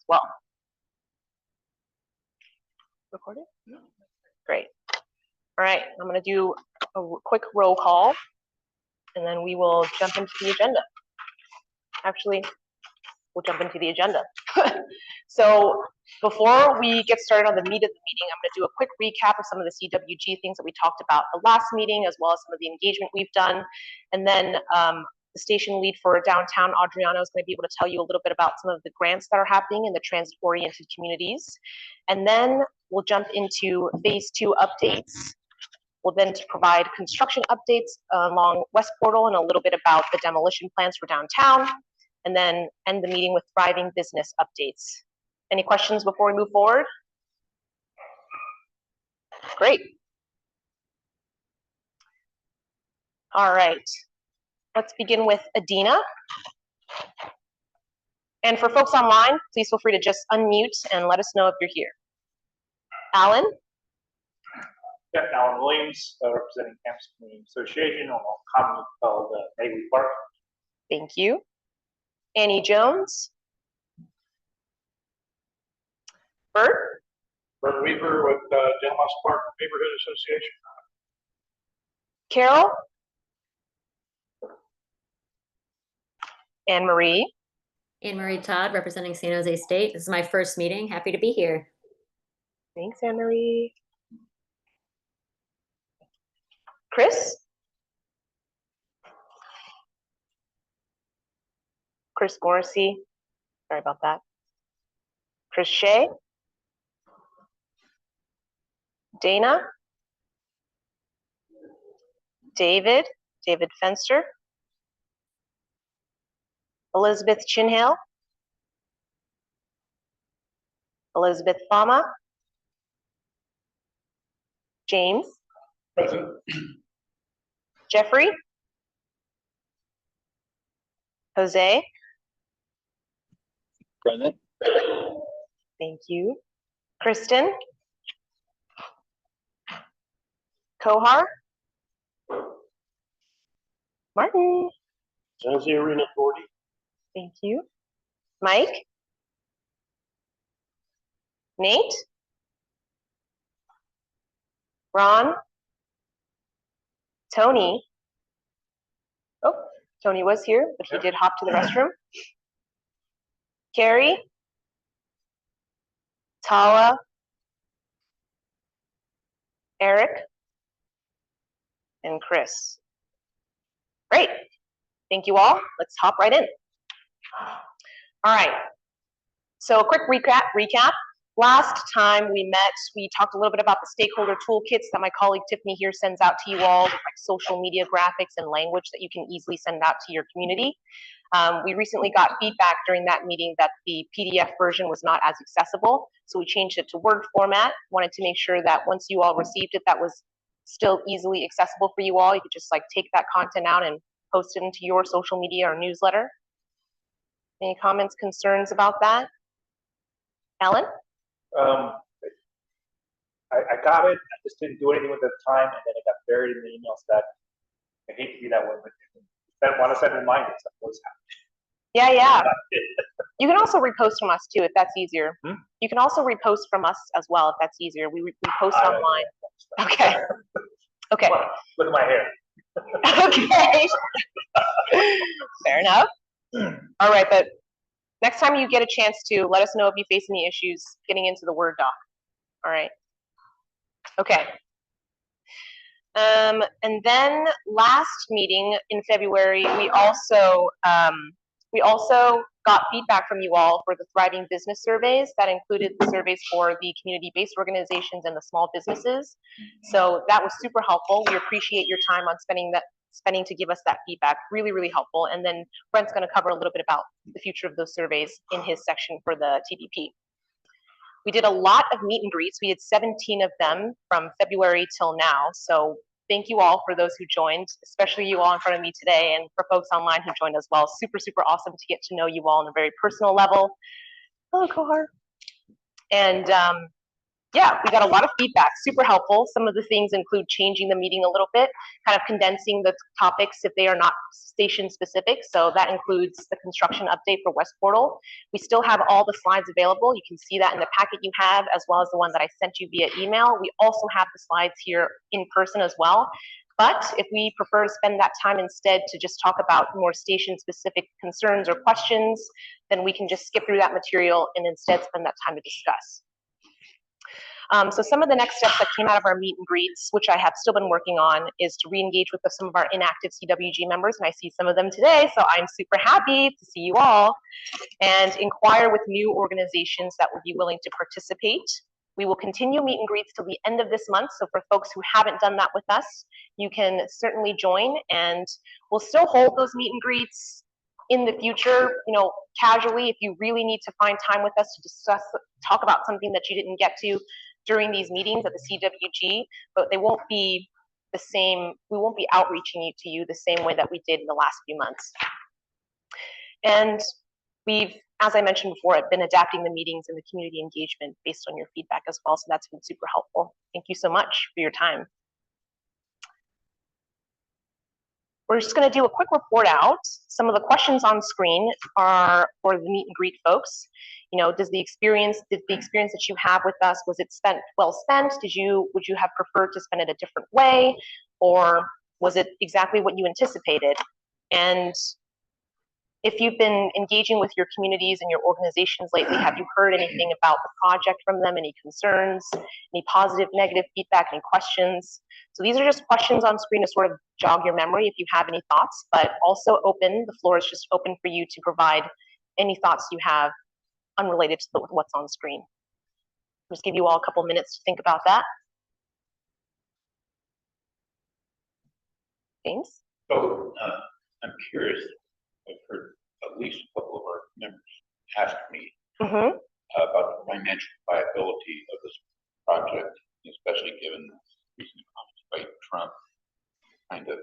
well. Recorded? Great. All right, I'm going to do a quick roll call, and then we will jump into the agenda. Actually, we'll jump into the agenda. So before we get started on the meat of the meeting, I'm going to do a quick recap of some of the CWG things that we talked about the last meeting, as well as some of the engagement we've done. And then the station lead for Downtown, Adriano, is going to be able to tell you a little bit about some of the grants that are happening in the transit-oriented communities. And then we'll jump into phase 2 updates. We'll then provide construction updates along West Portal and a little bit about the demolition plans for downtown, and then end the meeting with thriving business updates. Any questions before we move forward? Great. All right, let's begin with Adina. And for folks online, please feel free to just unmute and let us know if you're here. Alan? Yeah, Alan Williams, representing Campus Community Association on a commune called Maywood Park. Thank you. Annie Jones? Bert? Bert Weaver with Delmas Park Neighborhood Association. Carol? Anne Marie? Anne Marie Todd, representing San Jose State. This is my first meeting. Happy to be here. Thanks, Anne Marie. Chris? Chris Morrissey. Sorry about that. Chris Shea? Dana? David Fenster? Elizabeth Chinhale? Elizabeth Fama? James? Present. Jeffrey? Jose? Present. Thank you. Kristen? Kohar? Martin? Jose Arena 40. Thank you. Mike? Nate? Ron? Tony? Oh, Tony was here, but he did hop to the restroom. Carrie? Tala? Eric? And Chris. Great. Thank you all. Let's hop right in. All right. So a quick recap. Last time we met, we talked a little bit about the stakeholder toolkits that my colleague Tiffany here sends out to you all, with like social media graphics and language that you can easily send out to your community. We recently got feedback during that meeting that the PDF version was not as accessible, so we changed it to Word format. Wanted to make sure that once you all received it, that was still easily accessible for you all. You could just like take that content out and post it into your social media or newsletter. Any comments, concerns about that? Alan? I got it. I just didn't do anything with it at the time, and then it got buried in the emails. That I hate to be that way, but I want to send reminders of what's happening. Yeah. You can also repost from us too, if that's easier. You can also repost from us as well, if that's easier. We post online. Okay. Okay. Look at my hair. Okay. Fair enough. All right, but next time you get a chance to, let us know if you face any issues getting into the Word doc. All right. Okay. And then last meeting in February, we also got feedback from you all for the Thriving Business surveys. That included the surveys for the community-based organizations and the small businesses. So that was super helpful. We appreciate your time on spending to give us that feedback. Really, really helpful. And then Brent's going to cover a little bit about the future of those surveys in his section for the TBP. We did a lot of meet and greets. We had 17 of them from February till now. So thank you all for those who joined, especially you all in front of me today, and for folks online who joined as well. Super, super awesome to get to know you all on a very personal level. Hello, Kohar. And Yeah, we got a lot of feedback, super helpful. Some of the things include changing the meeting a little bit, kind of condensing the topics if they are not station specific. So that includes the construction update for West Portal. We still have all the slides available. You can see that in the packet you have, as well as the one that I sent you via email. We also have the slides here in person as well. But if we prefer to spend that time instead to just talk about more station-specific concerns or questions, then we can just skip through that material and instead spend that time to discuss. So some of the next steps that came out of our meet and greets, which I have still been working on, is to re-engage with some of our inactive CWG members, and I see some of them today, so I'm super happy to see you all, and inquire with new organizations that would be willing to participate. We will continue meet and greets till the end of this month, so for folks who haven't done that with us, you can certainly join, and we'll still hold those meet and greets in the future, casually, if you really need to find time with us to talk about something that you didn't get to during these meetings at the CWG, but they won't be the same, we won't be outreaching to you the same way that we did in the last few months. And we've, as I mentioned before, been adapting the meetings and the community engagement based on your feedback as well, so that's been super helpful. Thank you so much for your time. We're just going to do a quick report out. Some of the questions on screen are for the meet and greet folks. Did the experience that you have with us, was it well spent? Would you have preferred to spend it a different way? Or was it exactly what you anticipated? And if you've been engaging with your communities and your organizations lately, have you heard anything about the project from them? Any concerns, any positive, negative feedback, any questions? So these are just questions on screen to sort of jog your memory if you have any thoughts, but also the floor is just open for you to provide any thoughts you have unrelated to what's on screen. Just give you all a couple minutes to think about that. James? So I'm curious, I've heard at least a couple of our members ask me about the financial viability of this project, especially given recent comments by Trump kind of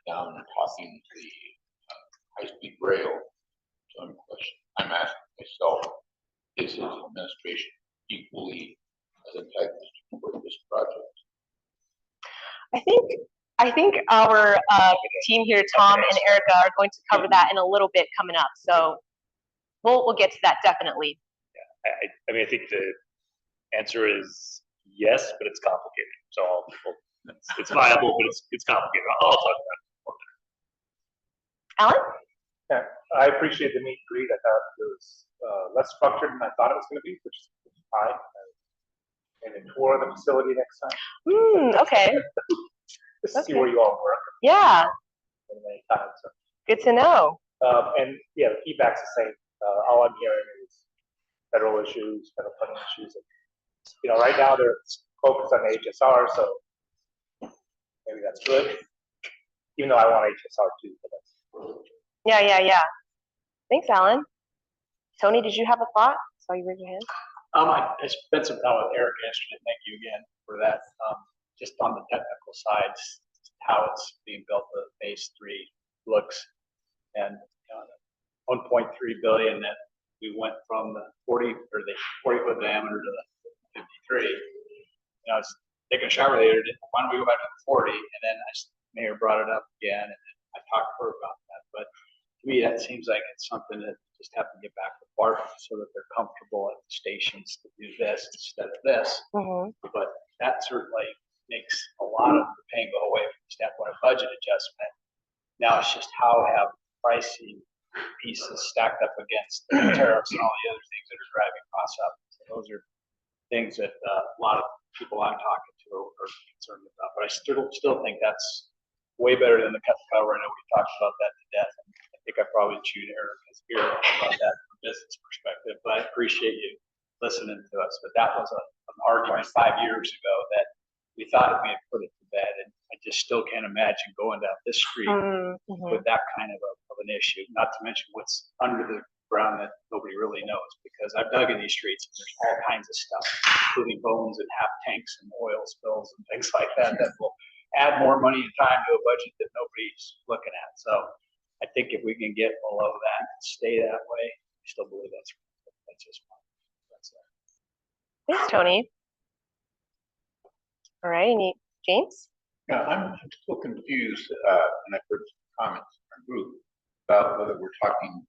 down talking the high-speed rail. So I'm asking myself, is his administration equally as antagonistic toward this project? I think our team here, Tom and Erica, are going to cover that in a little bit coming up. So we'll get to that definitely. Yeah, I think the answer is yes, but it's complicated. So it's viable, but it's complicated. I'll talk about it. Alan? Yeah, I appreciate the meet and greet. I thought it was less structured than I thought it was going to be, which is fine. And then tour the facility next time. Okay. Just to see where you all work. Yeah. Many times. So. Good to know. And yeah, the feedback's the same. All I'm hearing is federal issues, federal funding issues. And, right now they're focused on the HSR, so maybe that's good. Even though I want HSR too, but that's. Yeah. Thanks, Alan. Tony, did you have a thought? Saw you raise your hand. I spent some time with Eric yesterday. Thank you again for that. Just on the technical sides, how it's being built, the phase 3 looks, and 1.3 billion that we went from the 40 foot diameter to the 53. I was taking a shower later. Why don't we go back to the 40? And then Mayor brought it up again, and I talked to her about that. But to me, that seems like it's something that just have to get back to BART so that they're comfortable at the stations to do this instead of this. But that certainly makes a lot of the pain go away from the standpoint of budget adjustment. Now it's just how have pricing pieces stacked up against the tariffs and all the other things that are driving costs up. So those are things that a lot of people I'm talking to are concerned about. But I still think that's way better than the cut and cover. I know we talked about that to death. And I think I probably chewed Erica's ear about that from a business perspective. But I appreciate you listening to us. But that was an argument 5 years ago that we thought we had put it to bed, and I just still can't imagine going down this street with that kind of an issue. Not to mention what's under the ground that nobody really knows, because I've dug in these streets and there's all kinds of stuff, including bones and half tanks and oil spills and things like that that will add more money and time to a budget that nobody's looking at. So I think if we can get below that and stay that way, I still believe that's just fine. Thanks, Tony. All right, James? Yeah, I'm still confused, and I've heard some comments from our group about whether we're talking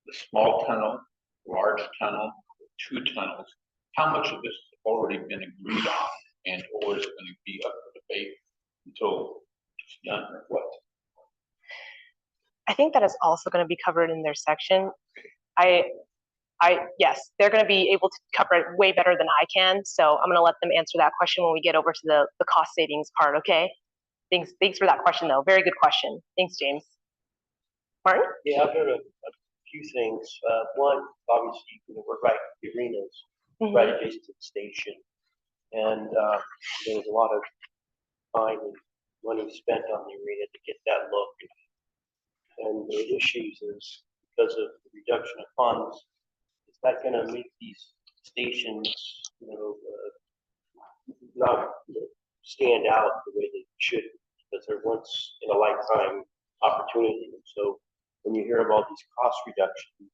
the small tunnel, large tunnel, two tunnels. How much of this has already been agreed on, and or is it going to be up for debate until it's done, or what? I think that is also going to be covered in their section. Yes, they're going to be able to cover it way better than I can. So I'm going to let them answer that question when we get over to the cost savings part. Okay. Thanks for that question though. Very good question. Thanks, James. Martin? Yeah, I've heard a few things. One, obviously, we're right, the arenas, right adjacent to the station. And there was a lot of time and money spent on the arena to get that look. And the issues is because of the reduction of funds, is that going to make these stations, not stand out the way they should? Because they're once in a lifetime opportunity. And so when you hear about these cost reductions,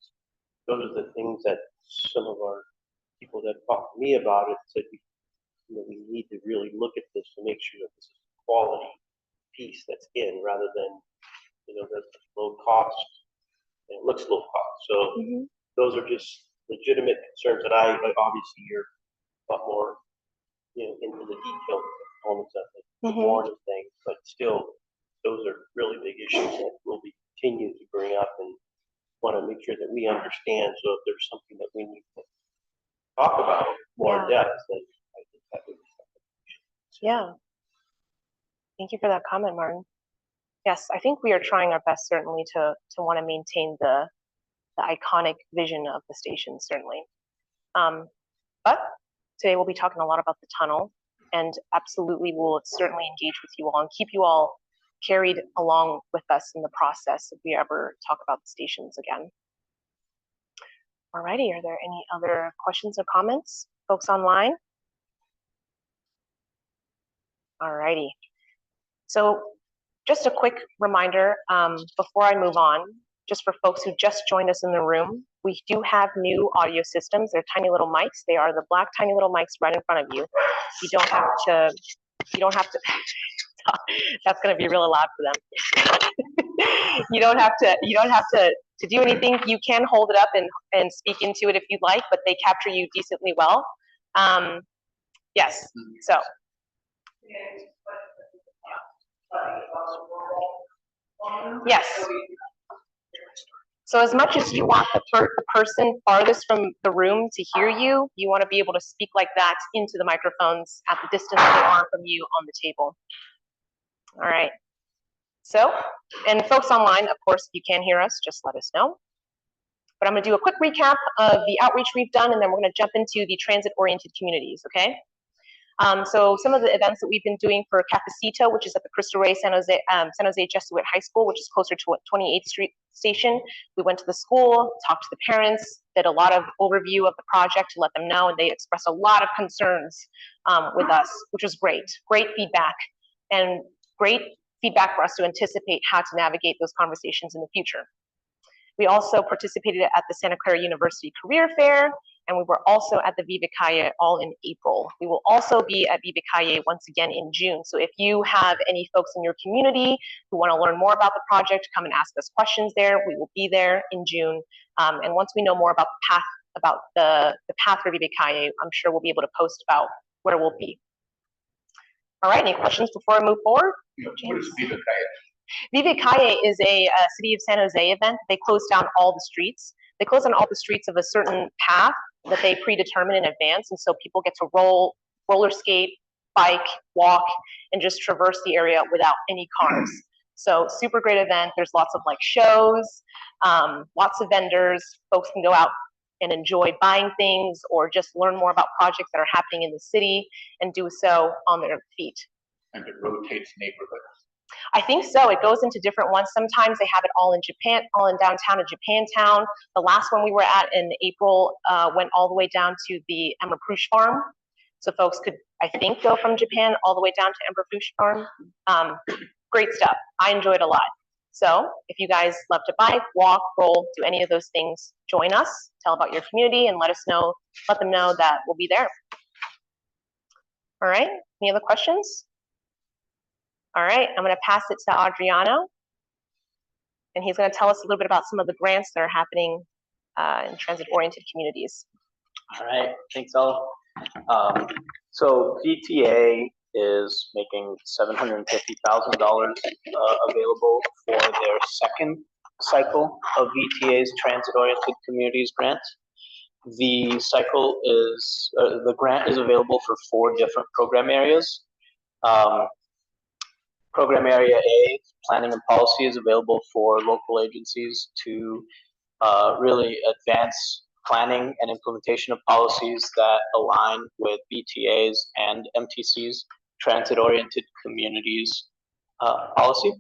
those are the things that some of our people that talked to me about it said we need to really look at this to make sure that this is a quality piece that's in rather than that's low cost and it looks low cost. So those are just legitimate concerns that I obviously hear a lot more into the detailed components of it, the warning things, but still those are really big issues that we'll be continue to bring up and want to make sure that we understand. So if there's something that we need to talk about more in depth, then I think that would be something. Yeah. Thank you for that comment, Martin. Yes, I think we are trying our best certainly to want to maintain the iconic vision of the station, certainly. But today we'll be talking a lot about the tunnel, and absolutely we'll certainly engage with you all and keep you all carried along with us in the process if we ever talk about the stations again. Alrighty, are there any other questions or comments, folks online? Alrighty, so just a quick reminder before I move on, just for folks who just joined us in the room, we do have new audio systems. They're tiny little mics. They are the black tiny little mics right in front of you. You don't have to, that's gonna be really loud for them. You don't have to do anything. You can hold it up and speak into it if you'd like, but they capture you decently well. Yes, so. Yes. So as much as you want the person farthest from the room to hear you, you want to be able to speak like that into the microphones at the distance they are from you on the table. All right. So, and folks online, of course, if you can hear us, just let us know. But I'm going to do a quick recap of the outreach we've done, and then we're going to jump into the transit-oriented communities, okay? So some of the events that we've been doing for Cafecito, which is at the Cristo Rey San Jose Jesuit High School, which is closer to 28th Street Station. We went to the school, talked to the parents, did a lot of overview of the project to let them know, and they expressed a lot of concerns with us, which was great. Great feedback, and great feedback for us to anticipate how to navigate those conversations in the future. We also participated at the Santa Clara University Career Fair, and we were also at the Viva Calle all in April. We will also be at Viva Calle once again in June. So if you have any folks in your community who want to learn more about the project, come and ask us questions there. We will be there in June. And once we know more about the path for Viva Calle, I'm sure we'll be able to post about where we'll be. All right, any questions before I move forward? What is Viva Calle? Viva Calle is a City of San Jose event. They close down all the streets. They close down all the streets of a certain path that they predetermine in advance, and so people get to roller skate, bike, walk, and just traverse the area without any cars. So super great event. There's lots of like shows, lots of vendors. Folks can go out and enjoy buying things or just learn more about projects that are happening in the city and do so on their feet. And it rotates neighborhoods. I think so. It goes into different ones. Sometimes they have it all in Japan, all in downtown of Japantown. The last one we were at in April went all the way down to the Emmerprush Farm. So folks could, I think, go from Japan all the way down to Emmerprush Farm. Great stuff. I enjoyed a lot. So if you guys love to bike, walk, roll, do any of those things, join us, tell about your community, and let them know that we'll be there. All right, any other questions? All right, I'm gonna pass it to Adriano. And he's gonna tell us a little bit about some of the grants that are happening in transit-oriented communities. All right, thanks all. So VTA is making $750,000 available for their second cycle of VTA's transit-oriented communities grant. The cycle is, the grant is available for 4 different program areas. Program area A, planning and policy, is available for local agencies to really advance planning and implementation of policies that align with BTA's and MTC's transit-oriented communities policy.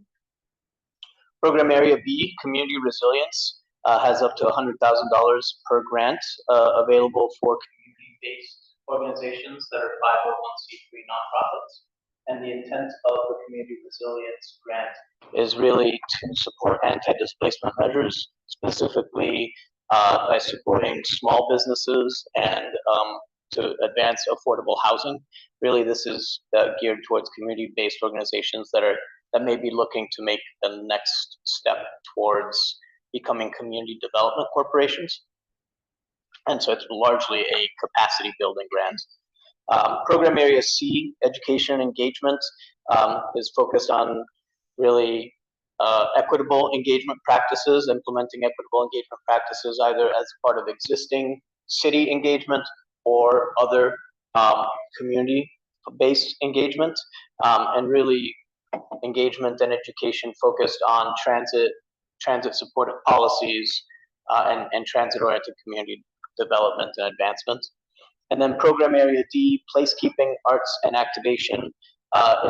Program area B, community resilience, has up to $100,000 per grant available for community-based organizations that are 501c3 nonprofits. And the intent of the community resilience grant is really to support anti-displacement measures, specifically by supporting small businesses and to advance affordable housing. Really, this is geared towards community-based organizations that may be looking to make the next step towards becoming community development corporations. And so it's largely a capacity building grant. Program area C, education and engagement, is focused on really equitable engagement practices, implementing equitable engagement practices either as part of existing city engagement or other community-based engagement, and really engagement and education focused on transit supportive policies and transit-oriented community development and advancement. And then program area D, placekeeping, arts, and activation,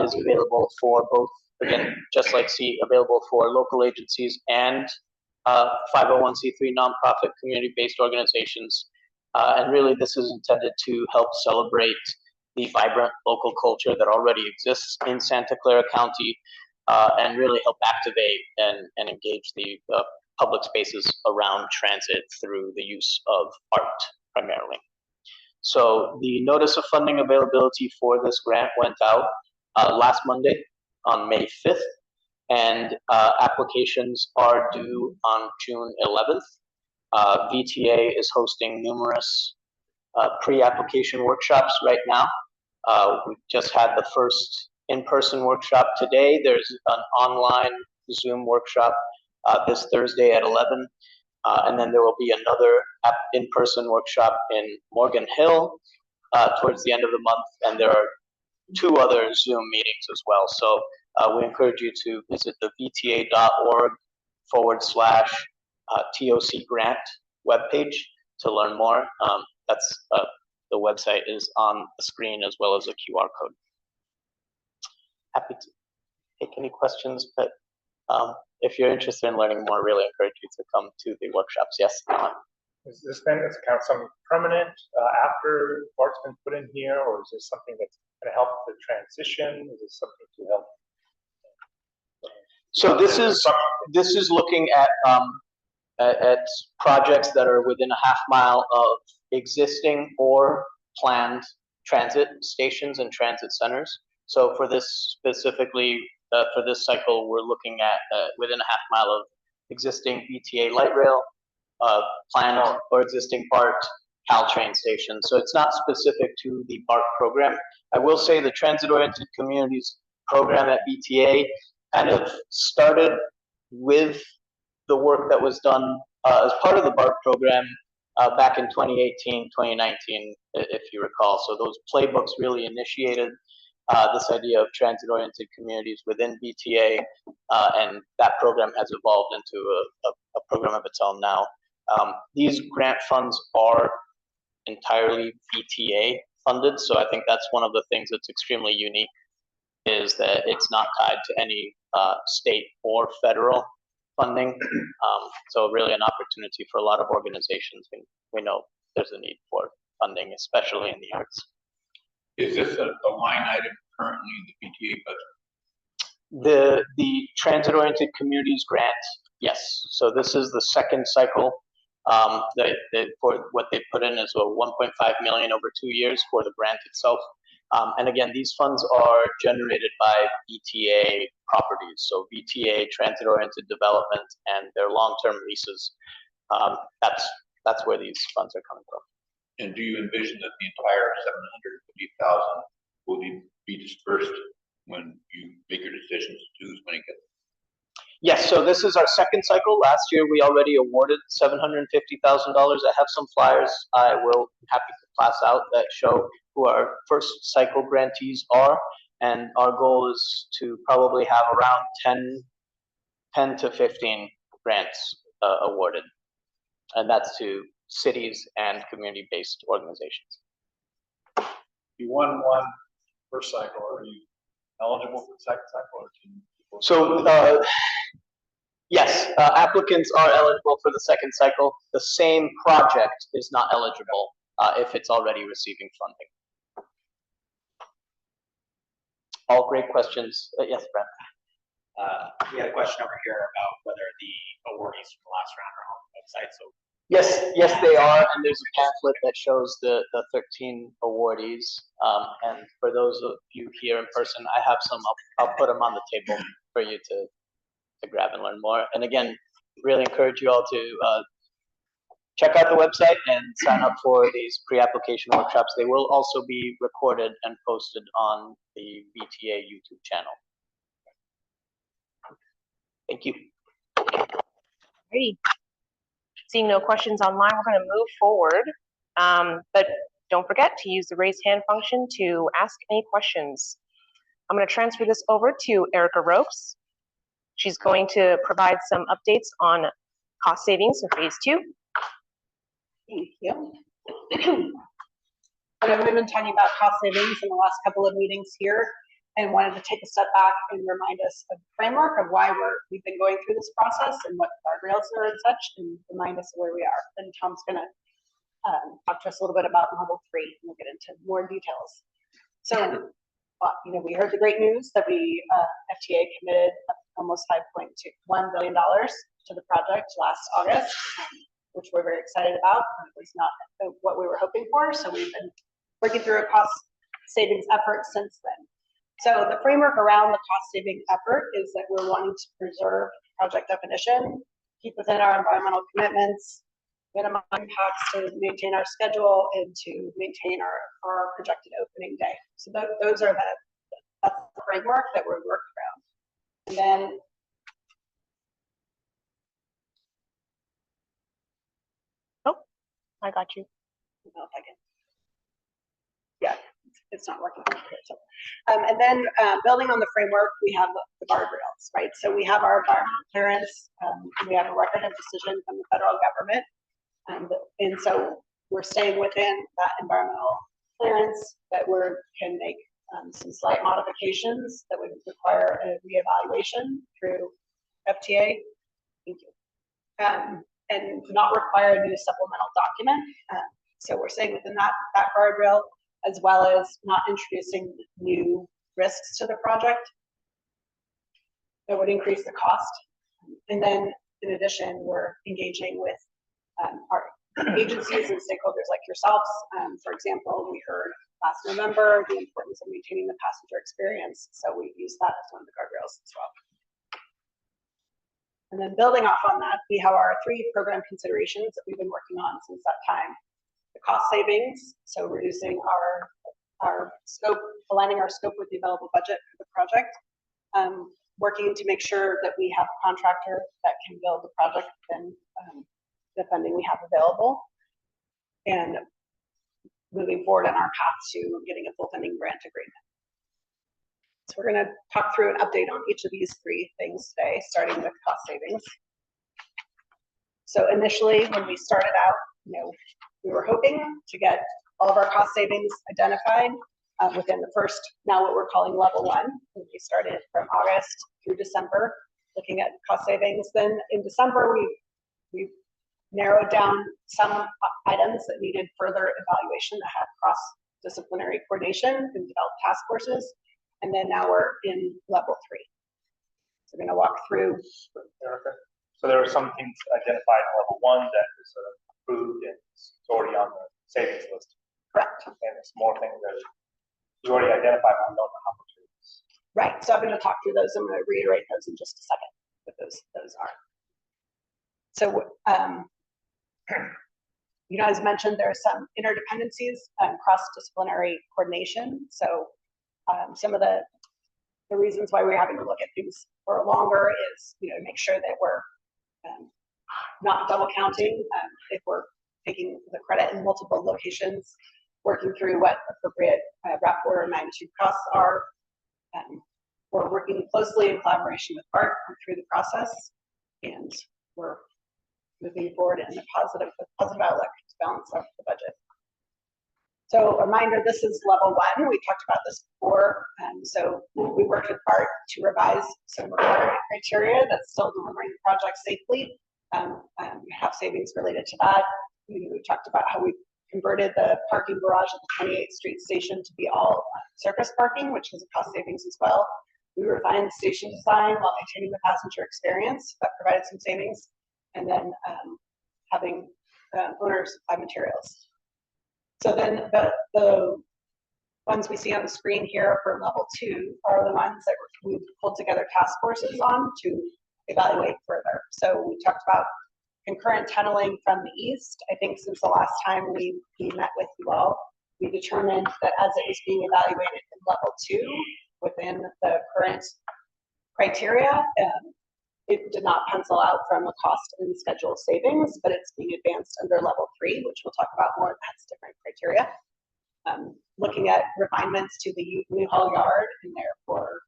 is available for both, again, just like C, available for local agencies and 501c3 nonprofit community-based organizations. And really, this is intended to help celebrate the vibrant local culture that already exists in Santa Clara County, and really help activate and engage the public spaces around transit through the use of art primarily. So the notice of funding availability for this grant went out last Monday on May 5th, and applications are due on June 11th. VTA is hosting numerous pre-application workshops right now. We just had the first in-person workshop today. There's an online Zoom workshop this Thursday at 11. And then there will be another in-person workshop in Morgan Hill towards the end of the month, and there are 2 other Zoom meetings as well. So we encourage you to visit the vta.org/TOC grant webpage to learn more. The website is on the screen as well as a QR code. Happy to take any questions, but if you're interested in learning more, really encourage you to come to the workshops. Yes. Is this then kind of something permanent after BART's been put in here, or is this something that's going to help the transition? Is this something to help? So this is looking at projects that are within a half mile of existing or planned transit stations and transit centers. So for this specifically, for this cycle, we're looking at within a half mile of existing VTA light rail, planned or existing BART Caltrain stations. So it's not specific to the BART program. I will say the transit-oriented communities program at VTA kind of started with the work that was done as part of the BART program back in 2018, 2019, if you recall. So those playbooks really initiated this idea of transit-oriented communities within VTA, and that program has evolved into a program of its own now. These grant funds are entirely VTA funded, so I think that's one of the things that's extremely unique, is that it's not tied to any state or federal funding. So really an opportunity for a lot of organizations. We know there's a need for funding, especially in the arts. Is this a line item currently in the VTA budget? The transit-oriented communities grant, yes. So this is the second cycle. For what they put in is $1.5 million over 2 years for the grant itself. And again, these funds are generated by VTA properties. So VTA, transit-oriented development, and their long-term leases. That's where these funds are coming from. And do you envision that the entire 750,000 will be dispersed when you make your decisions to who's going to get? Yes, so this is our second cycle. Last year, we already awarded $750,000. I have some flyers I will be happy to pass out that show who our first cycle grantees are. And our goal is to probably have around 10 to 15 grants awarded. And that's to cities and community-based organizations. You won one first cycle. Are you eligible for the second cycle? Or can you... So, yes, applicants are eligible for the second cycle. The same project is not eligible if it's already receiving funding. All great questions. Yes, Brent. We had a question over here about whether the awardees from the last round are on the website. So Yes, they are, and there's a pamphlet that shows the 13 awardees. And for those of you here in person, I have some. I'll put them on the table for you to grab and learn more. And again, really encourage you all to check out the website and sign up for these pre-application workshops. They will also be recorded and posted on the VTA YouTube channel. Thank you. Great. Seeing no questions online, we're going to move forward. But don't forget to use the raise hand function to ask any questions. I'm going to transfer this over to Erica Ropes. She's going to provide some updates on cost savings in phase 2. Thank you. I know we've been talking about cost savings in the last couple of meetings here, and wanted to take a step back and remind us of the framework of why we've been going through this process and what guardrails are and such, and remind us of where we are. And Tom's going to talk to us a little bit about level 3, and we'll get into more details. So, we heard the great news that FTA committed almost $5.1 billion to the project last August, which we're very excited about. It was not what we were hoping for, so we've been working through a cost savings effort since then. So the framework around the cost saving effort is that we're wanting to preserve project definition, keep within our environmental commitments, minimize impacts to maintain our schedule, and to maintain our projected opening day. So that's the framework that we're working around. And then I got you. I don't know if I can. Yeah, it's not working. So, and then building on the framework, we have the guardrails, right? So we have our environmental clearance. We have a record of decision from the federal government. And so we're staying within that environmental clearance, but we can make some slight modifications that would require a reevaluation through FTA. Thank you. And not require a new supplemental document. So we're staying within that guardrail, as well as not introducing new risks to the project that would increase the cost. And then in addition, we're engaging with our agencies and stakeholders like yourselves. For example, we heard last November the importance of maintaining the passenger experience. So we use that as one of the guardrails as well. And then building off on that, we have our 3 program considerations that we've been working on since that time. The cost savings, so reducing our scope, aligning our scope with the available budget for the project, working to make sure that we have a contractor that can build the project within the funding we have available, and moving forward on our path to getting a full funding grant agreement. So we're going to talk through an update on each of these 3 things today, starting with cost savings. So initially, when we started out, we were hoping to get all of our cost savings identified within the first, now what we're calling level 1. We started from August through December, looking at cost savings. Then in December, we narrowed down some items that needed further evaluation, that had cross-disciplinary coordination, and developed task forces. And then now we're in level 3. So we're going to walk through. So there were some things identified in level 1 that was approved and it's already on the savings list. Correct. And there's more things that are we already identified, but we don't know how much it is. Right, so I'm gonna talk through those. I'm gonna reiterate those in just a second, what those are. So, you know, as mentioned, there are some interdependencies and cross-disciplinary coordination. So some of the reasons why we're having to look at things for longer is, you know, make sure that we're not double counting if we're taking the credit in multiple locations, working through what appropriate wrap order and magnitude costs are. We're working closely in collaboration with BART through the process, and we're moving forward in a positive outlook to balance out the budget. So a reminder, this is level 1. We talked about this before. So we worked with BART to revise some requirement criteria that's still delivering the project safely. Have savings related to that. We talked about how we converted the parking garage at the 28th Street station to be all surface parking, which is a cost savings as well. We refined the station design while maintaining the passenger experience. That provided some savings. And then having owners supply materials. So then the ones we see on the screen here for level 2 are the ones that we've pulled together task forces on to evaluate further. So we talked about concurrent tunneling from the east. I think since the last time we met with you all, we determined that as it was being evaluated in level 2 within the current criteria, it did not pencil out from a cost and schedule savings, but it's being advanced under level 3, which we'll talk about more. That's different criteria. Looking at refinements to the Newhall Yard, and therefore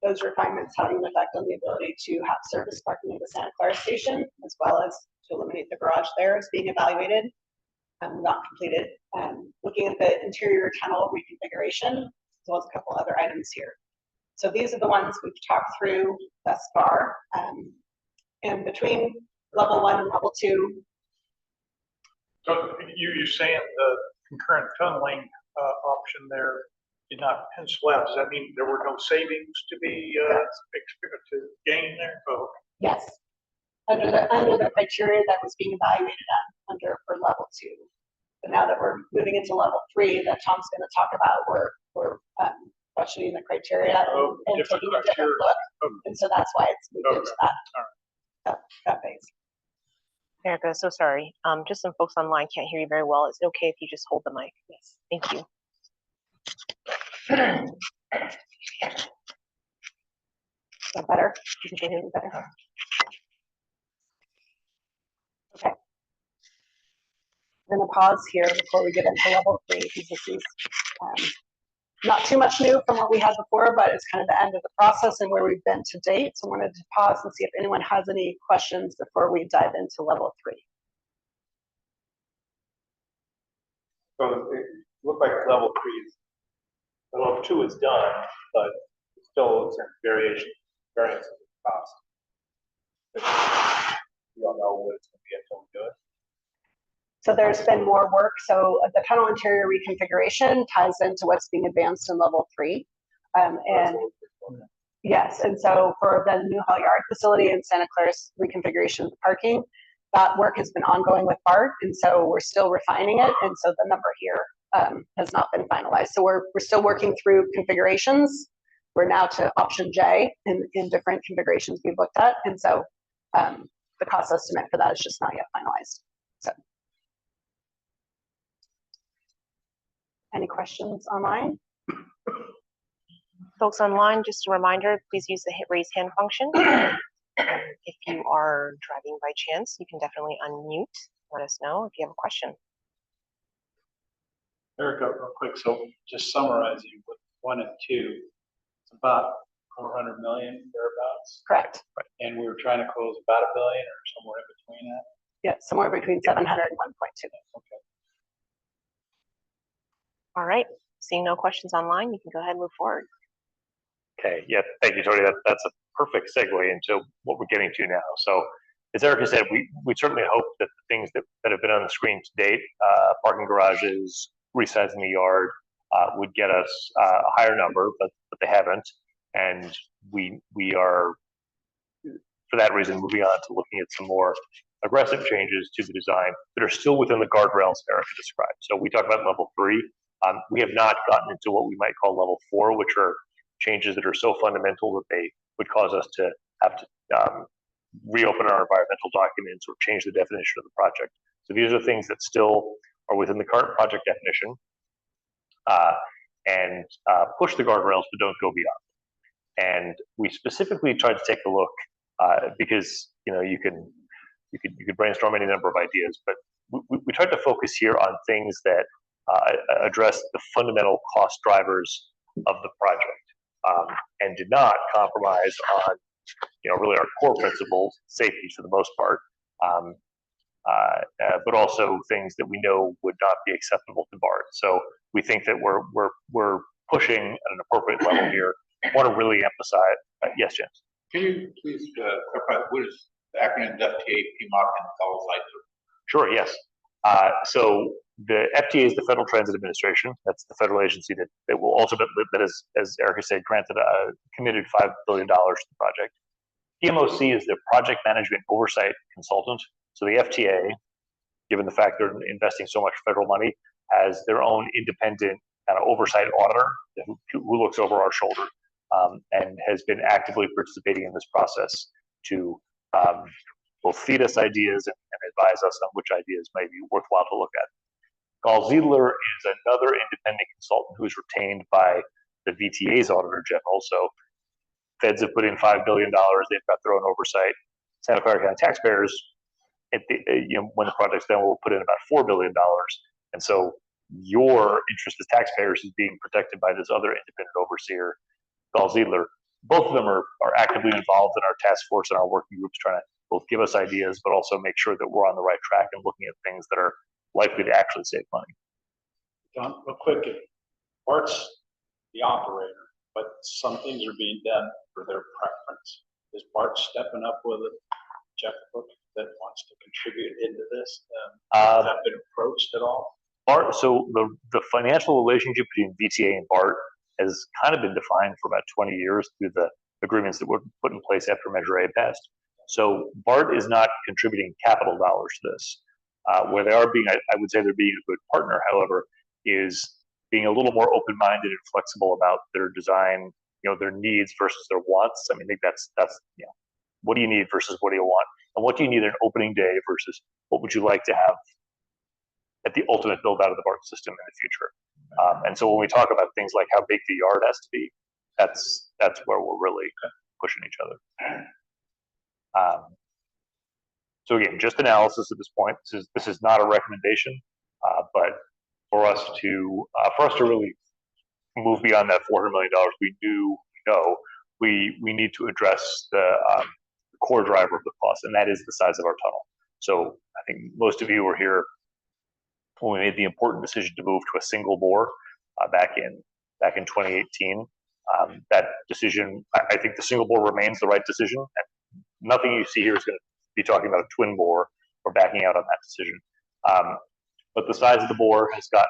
those refinements having an effect on the ability to have surface parking at the Santa Clara station, as well as to eliminate the garage there, is being evaluated, not completed. Looking at the interior tunnel reconfiguration, as well as a couple other items here. So these are the ones we've talked through thus far. And between level 1 and level 2. So you're saying the concurrent tunneling option there did not pencil out. Does that mean there were no savings to be to gain there? Oh. Yes, under the criteria that was being evaluated for level 2. But now that we're moving into level 3, that Tom's going to talk about, we're questioning the criteria and taking a different look. Okay. And so that's why it's moved into that phase. Erica, so sorry. Just some folks online can't hear you very well. Is it okay if you just hold the mic? Yes. Thank you. Is that better? You can hear me better? Okay. I'm going to pause here before we get into level 3, because this is not too much new from what we had before, but it's kind of the end of the process and where we've been to date. So I wanted to pause and see if anyone has any questions before we dive into level 3. So it looked like level 3 is, level 2 is done, but still it's a variance of the cost. We don't know what it's going to be until we do it. So there's been more work. So the tunnel interior reconfiguration ties into what's being advanced in level 3. And yes, and so for the Newhall Yard facility in Santa Clara's reconfiguration of the parking, that work has been ongoing with BART, and so we're still refining it. And so the number here has not been finalized. So we're still working through configurations. We're now to option J in different configurations we've looked at. And so the cost estimate for that is just not yet finalized. So. Any questions online? Folks online, just a reminder, please use the raise hand function. If you are driving by chance, you can definitely unmute. Let us know if you have a question. Erica, real quick, so just summarizing with 1 and 2, it's about 400 million thereabouts. Correct. And we were trying to close about $1 billion or somewhere in between that. Yeah, somewhere between 700 and 1.2. Okay. All right, seeing no questions online, you can go ahead and move forward. Okay, yeah, thank you, Tony. That's a perfect segue into what we're getting to now. So as Erica said, we certainly hope that the things that have been on the screen to date, parking garages, resizing the yard, would get us a higher number, but they haven't. And we are, for that reason, moving on to looking at some more aggressive changes to the design that are still within the guardrails Erica described. So we talked about level 3. We have not gotten into what we might call level 4, which are changes that are so fundamental that they would cause us to have to reopen our environmental documents or change the definition of the project. So these are things that still are within the current project definition and push the guardrails, but don't go beyond. And we specifically tried to take a look because you could brainstorm any number of ideas, but we tried to focus here on things that address the fundamental cost drivers of the project and did not compromise on really our core principles, safety for the most part, but also things that we know would not be acceptable to BART. So we think that we're pushing at an appropriate level here. I want to really emphasize. Yes, James. Can you please clarify what is the acronym FTA, PMOC, and Gulf-Leiter? Sure. Yes. So the FTA is the Federal Transit Administration. That's the federal agency that will ultimately, that is, as Erica said, committed $5 billion to the project. PMOC is the Project Management Oversight Consultant. So the FTA, given the fact they're investing so much federal money, has their own independent kind of oversight auditor who looks over our shoulder and has been actively participating in this process to both feed us ideas and advise us on which ideas may be worthwhile to look at. Gall Ziedler is another independent consultant who is retained by the VTA's Auditor General. So feds have put in $5 billion. They've got their own oversight. Santa Clara County taxpayers, when the project's done, will put in about $4 billion. And so your interest as taxpayers is being protected by this other independent overseer, Gall Ziedler. Both of them are actively involved in our task force and our working groups, trying to both give us ideas, but also make sure that we're on the right track and looking at things that are likely to actually save money. John, real quick, BART's the operator, but some things are being done for their preference. Is BART stepping up with a checkbook that wants to contribute into this? Has that been approached at all? BART, so the financial relationship between VTA and BART has kind of been defined for about 20 years through the agreements that were put in place after Measure A passed. So BART is not contributing capital dollars to this. Where they are being, I would say they're being a good partner, however, is being a little more open-minded and flexible about their design, their needs versus their wants. I mean, I think that's what do you need versus what do you want? And what do you need an opening day versus what would you like to have at the ultimate build out of the BART system in the future? And so when we talk about things like how big the yard has to be, that's where we're really pushing each other. So again, just analysis at this point. This is not a recommendation, but for us to really move beyond that $400 million, we know we need to address the core driver of the cost, and that is the size of our tunnel. So I think most of you were here when we made the important decision to move to a single bore back in 2018. That decision, I think the single bore remains the right decision. And nothing you see here is going to be talking about a twin bore or backing out on that decision. But the size of the bore has gotten,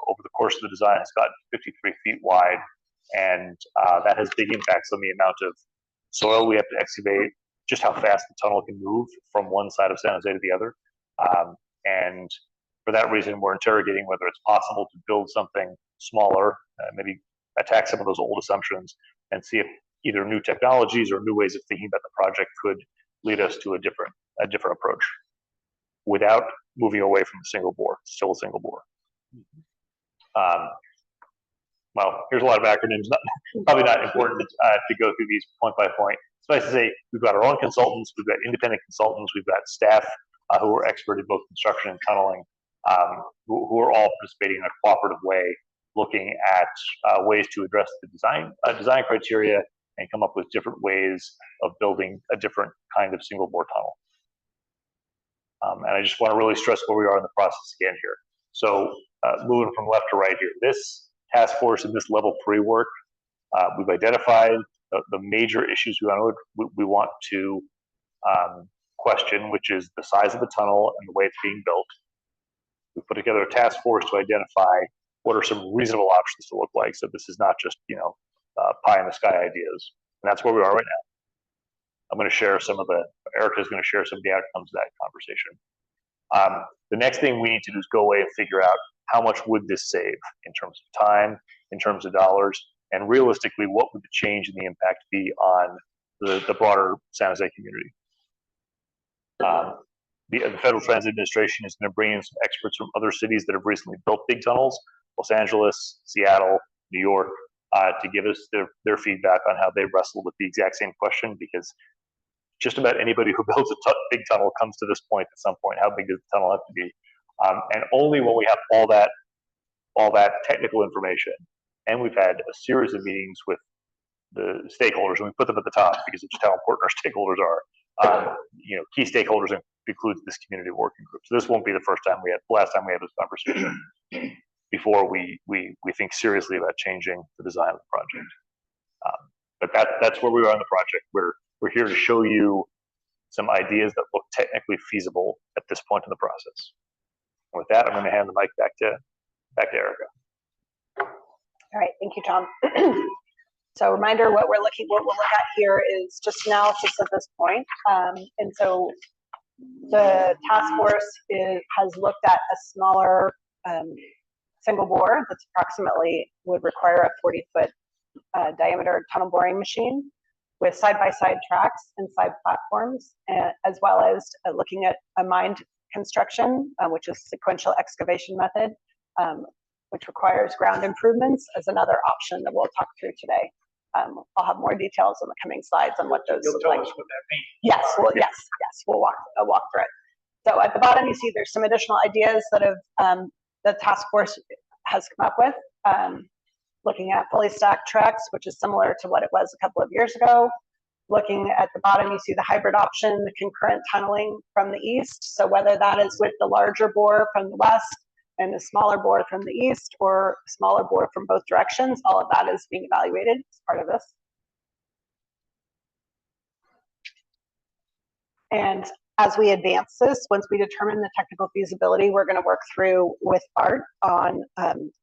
over the course of the design, has gotten 53 feet wide, and that has big impacts on the amount of soil we have to excavate, just how fast the tunnel can move from one side of San Jose to the other. And for that reason, we're interrogating whether it's possible to build something smaller, maybe attack some of those old assumptions, and see if either new technologies or new ways of thinking about the project could lead us to a different approach without moving away from the single bore, still a single bore. Well, here's a lot of acronyms, probably not important to go through these point by point. Suffice to say, we've got our own consultants, we've got independent consultants, we've got staff who are expert in both construction and tunneling, who are all participating in a cooperative way, looking at ways to address the design criteria and come up with different ways of building a different kind of single bore tunnel. And I just want to really stress where we are in the process again here. So moving from left to right here, this task force and this level 3 work, we've identified the major issues we want to question, which is the size of the tunnel and the way it's being built. We put together a task force to identify what are some reasonable options to look like. So this is not just pie in the sky ideas, and that's where we are right now. I'm going to share Erica's going to share some of the outcomes of that conversation. The next thing we need to do is go away and figure out how much would this save in terms of time, in terms of dollars, and realistically, what would the change in the impact be on the broader San Jose community? The Federal Transit Administration is going to bring in some experts from other cities that have recently built big tunnels, Los Angeles, Seattle, New York, to give us their feedback on how they wrestle with the exact same question, because just about anybody who builds a big tunnel comes to this point at some point. How big does the tunnel have to be? And only when we have all that technical information, and we've had a series of meetings with the stakeholders, and we put them at the top because of just how important our stakeholders are. Key stakeholders includes this community working group. So this won't be the last time we have this conversation before we think seriously about changing the design of the project. But that's where we are on the project. We're here to show you some ideas that look technically feasible at this point in the process. And with that, I'm going to hand the mic back to Erica. All right, thank you, Tom. So reminder, what we'll look at here is just analysis at this point. And so the task force has looked at a smaller single bore that's approximately would require a 40-foot diameter tunnel boring machine with side-by-side tracks and side platforms, as well as looking at a mined construction, which is sequential excavation method, which requires ground improvements as another option that we'll talk through today. I'll have more details in the coming slides on what those You'll look tell like. us what that means. Yes, we'll walk through it. So at the bottom, you see there's some additional ideas that have the task force has come up with, looking at fully stacked tracks, which is similar to what it was a couple of years ago. Looking at the bottom, you see the hybrid option, the concurrent tunneling from the east. So whether that is with the larger bore from the west and the smaller bore from the east, or smaller bore from both directions, all of that is being evaluated as part of this. And as we advance this, once we determine the technical feasibility, we're going to work through with BART on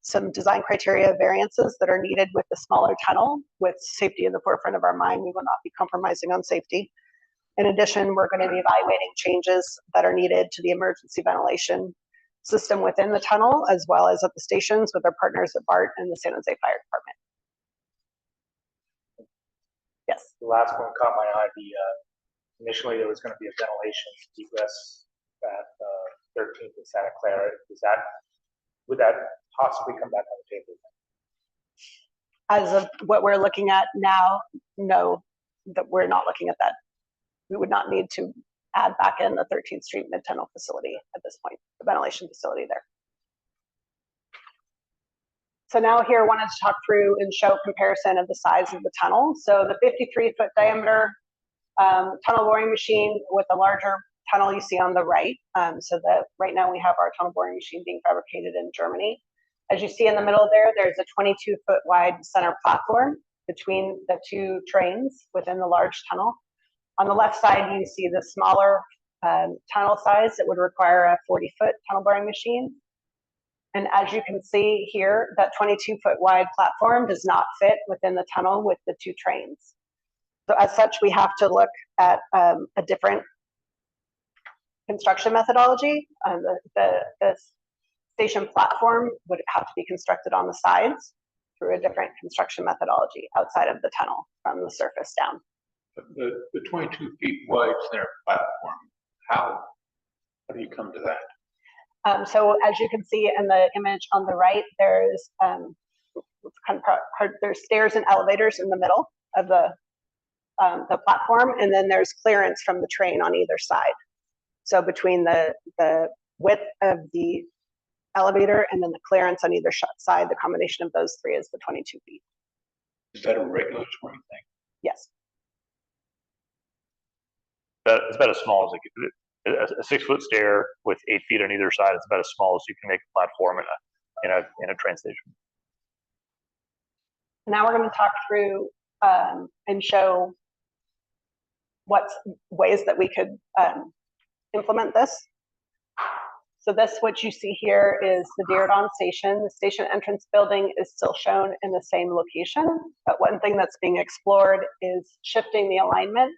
some design criteria variances that are needed with the smaller tunnel. With safety in the forefront of our mind, we will not be compromising on safety. In addition, we're going to be evaluating changes that are needed to the emergency ventilation system within the tunnel, as well as at the stations with our partners at BART and the San Jose Fire Department. Yes. The last one caught my eye. Initially, there was going to be a ventilation egress at 13th and Santa Clara. Would that possibly come back on the table? As of what we're looking at now, no, that we're not looking at that. We would not need to add back in the 13th Street mid-tunnel facility at this point, the ventilation facility there. So now here I wanted to talk through and show comparison of the size of the tunnel. So the 53-foot diameter tunnel boring machine with the larger tunnel you see on the right. So that right now we have our tunnel boring machine being fabricated in Germany. As you see in the middle there's a 22-foot wide center platform between the two trains within the large tunnel. On the left side, you see the smaller tunnel size that would require a 40-foot tunnel boring machine. And as you can see here, that 22-foot wide platform does not fit within the tunnel with the two trains. So as such, we have to look at a different construction methodology. The station platform would have to be constructed on the sides through a different construction methodology outside of the tunnel from the surface down. The 22 feet wide center platform, how do you come to that? So as you can see in the image on the right, there's there's stairs and elevators in the middle of the platform, and then there's clearance from the train on either side. So between the width of the elevator and then the clearance on either side, the combination of those three is the 22 feet. Is that a regulatory thing? Yes. It's about as small as a 6-foot stair with 8 feet on either side. It's about as small as you can make a platform in a train station. Now we're going to talk through and show what ways that we could implement this. So what you see here is the Diridon station. The station entrance building is still shown in the same location, but one thing that's being explored is shifting the alignment.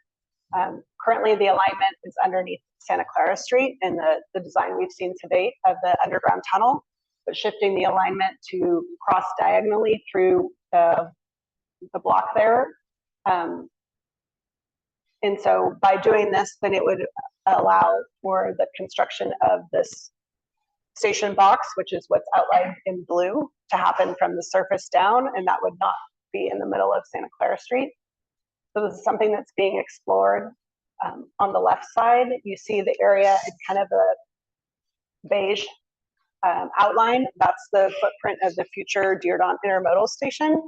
Currently, the alignment is underneath Santa Clara Street in the design we've seen to date of the underground tunnel. but shifting the alignment to cross diagonally through the block there. And so by doing this, then it would allow for the construction of this station box, which is what's outlined in blue, to happen from the surface down, and that would not be in the middle of Santa Clara Street. So this is something that's being explored. On the left side, you see the area in kind of a beige outline. That's the footprint of the future Diridon intermodal station.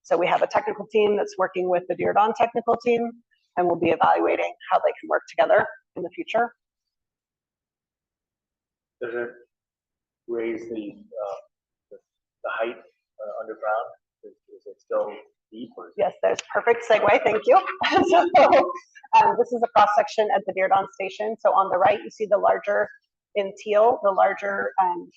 So we have a technical team that's working with the Diridon technical team, and we'll be evaluating how they can work together in the future. Does it raise the height underground? Is it still deep? Or yes, there's perfect segue. Thank you. So this is a cross section at the Diridon station. So on the right, you see the larger in teal, the larger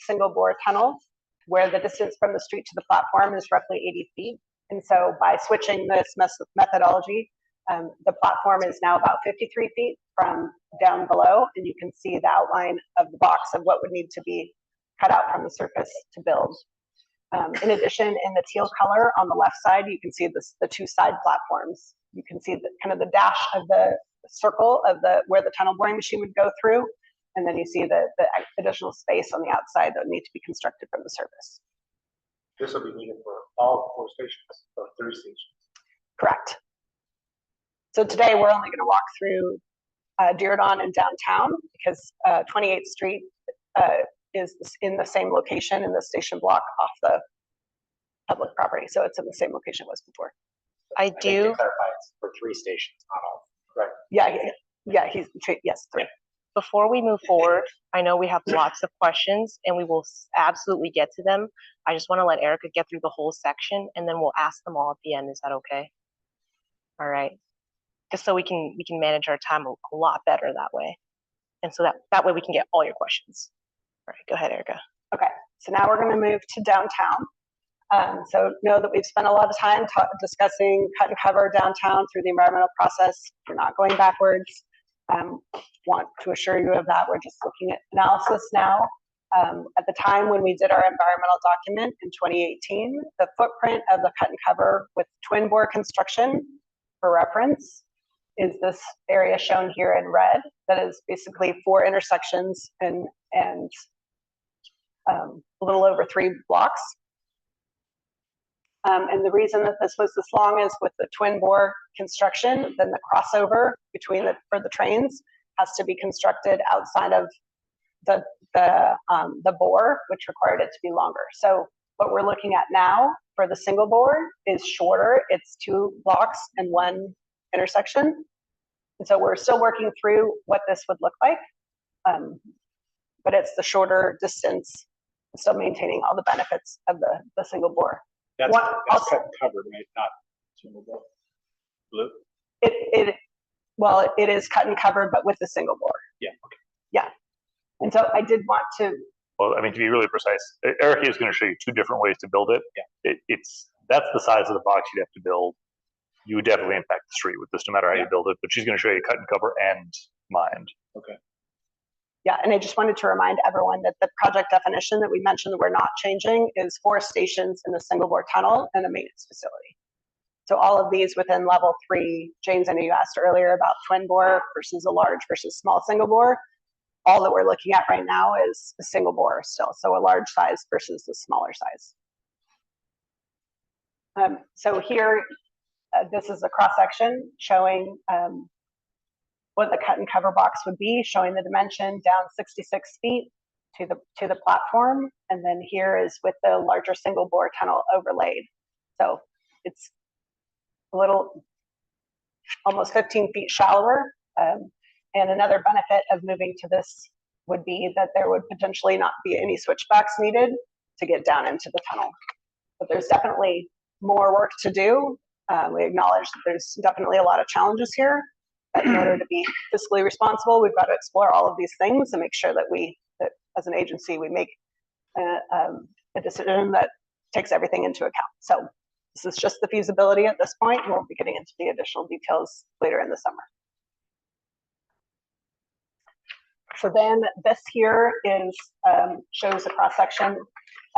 single bore tunnel, where the distance from the street to the platform is roughly 80 feet. And so by switching this methodology, the platform is now about 53 feet from down below, and you can see the outline of the box of what would need to be cut out from the surface to build. In addition, in the teal color on the left side, you can see the two side platforms. You can see the kind of the dash of the circle of where the tunnel boring machine would go through, and then you see the additional space on the outside that would need to be constructed from the surface. This will be needed for all 4 stations, or 3 stations. Correct. So today we're only going to walk through Diridon and downtown, because 28th Street is in the same location in the station block off the public property. So it's in the same location it was before. I do. To clarify, it's for 3 stations, not all. Right. Yeah, yes, 3. Before we move forward, I know we have lots of questions and we will absolutely get to them. I just want to let Erica get through the whole section and then we'll ask them all at the end. Is that okay? All right. Just so we can manage our time a lot better that way. And so that way we can get all your questions. All right, go ahead, Erica. Okay, so now we're going to move to downtown. So know that we've spent a lot of time discussing cut and cover downtown through the environmental process. We're not going backwards. Want to assure you of that. We're just looking at analysis now. At the time when we did our environmental document in 2018, the footprint of the cut and cover with twin bore construction, for reference, is this area shown here in red. That is basically 4 intersections and a little over 3 blocks. And the reason that this was this long is with the twin bore construction, then the crossover between for the trains has to be constructed outside of the bore, which required it to be longer. So what we're looking at now for the single bore is shorter. It's 2 blocks and 1 intersection. And so we're still working through what this would look like, but it's the shorter distance, still maintaining all the benefits of the single bore. That's cut and covered, right? Not single bore. Blue? Well, it is cut and covered, but with the single bore. Yeah, okay. Yeah. And so I did want to. Well, I mean, to be really precise, Erica is going to show you 2 different ways to build it. Yeah. That's the size of the box you'd have to build. You would definitely impact the street with this, no matter how you build it. But she's going to show you cut and cover and mined. Okay. Yeah, and I just wanted to remind everyone that the project definition that we mentioned that we're not changing is 4 stations in the single bore tunnel and a maintenance facility. So all of these within level 3. James, I know you asked earlier about twin bore versus a large versus small single bore. All that we're looking at right now is a single bore still, so a large size versus the smaller size. So here, this is a cross section showing what the cut and cover box would be, showing the dimension down 66 feet to the platform, and then here is with the larger single bore tunnel overlaid. So it's a little, almost 15 feet shallower. And another benefit of moving to this would be that there would potentially not be any switchbacks needed to get down into the tunnel. But there's definitely more work to do. We acknowledge that there's definitely a lot of challenges here. But in order to be fiscally responsible, we've got to explore all of these things and make sure that as an agency, we make a decision that takes everything into account. So this is just the feasibility at this point, and we'll be getting into the additional details later in the summer. So then this here is shows a cross section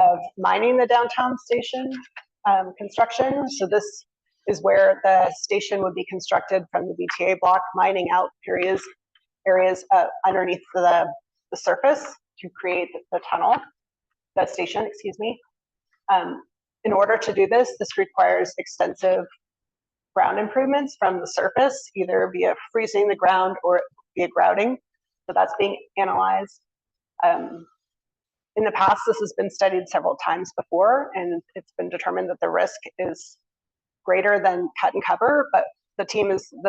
of mining the downtown station construction. So this is where the station would be constructed from the VTA block, mining out areas underneath the surface to create the tunnel, the station, excuse me. In order to do this, this requires extensive ground improvements from the surface, either via freezing the ground or via grouting. So that's being analyzed. In the past, this has been studied several times before, and it's been determined that the risk is greater than cut and cover, but the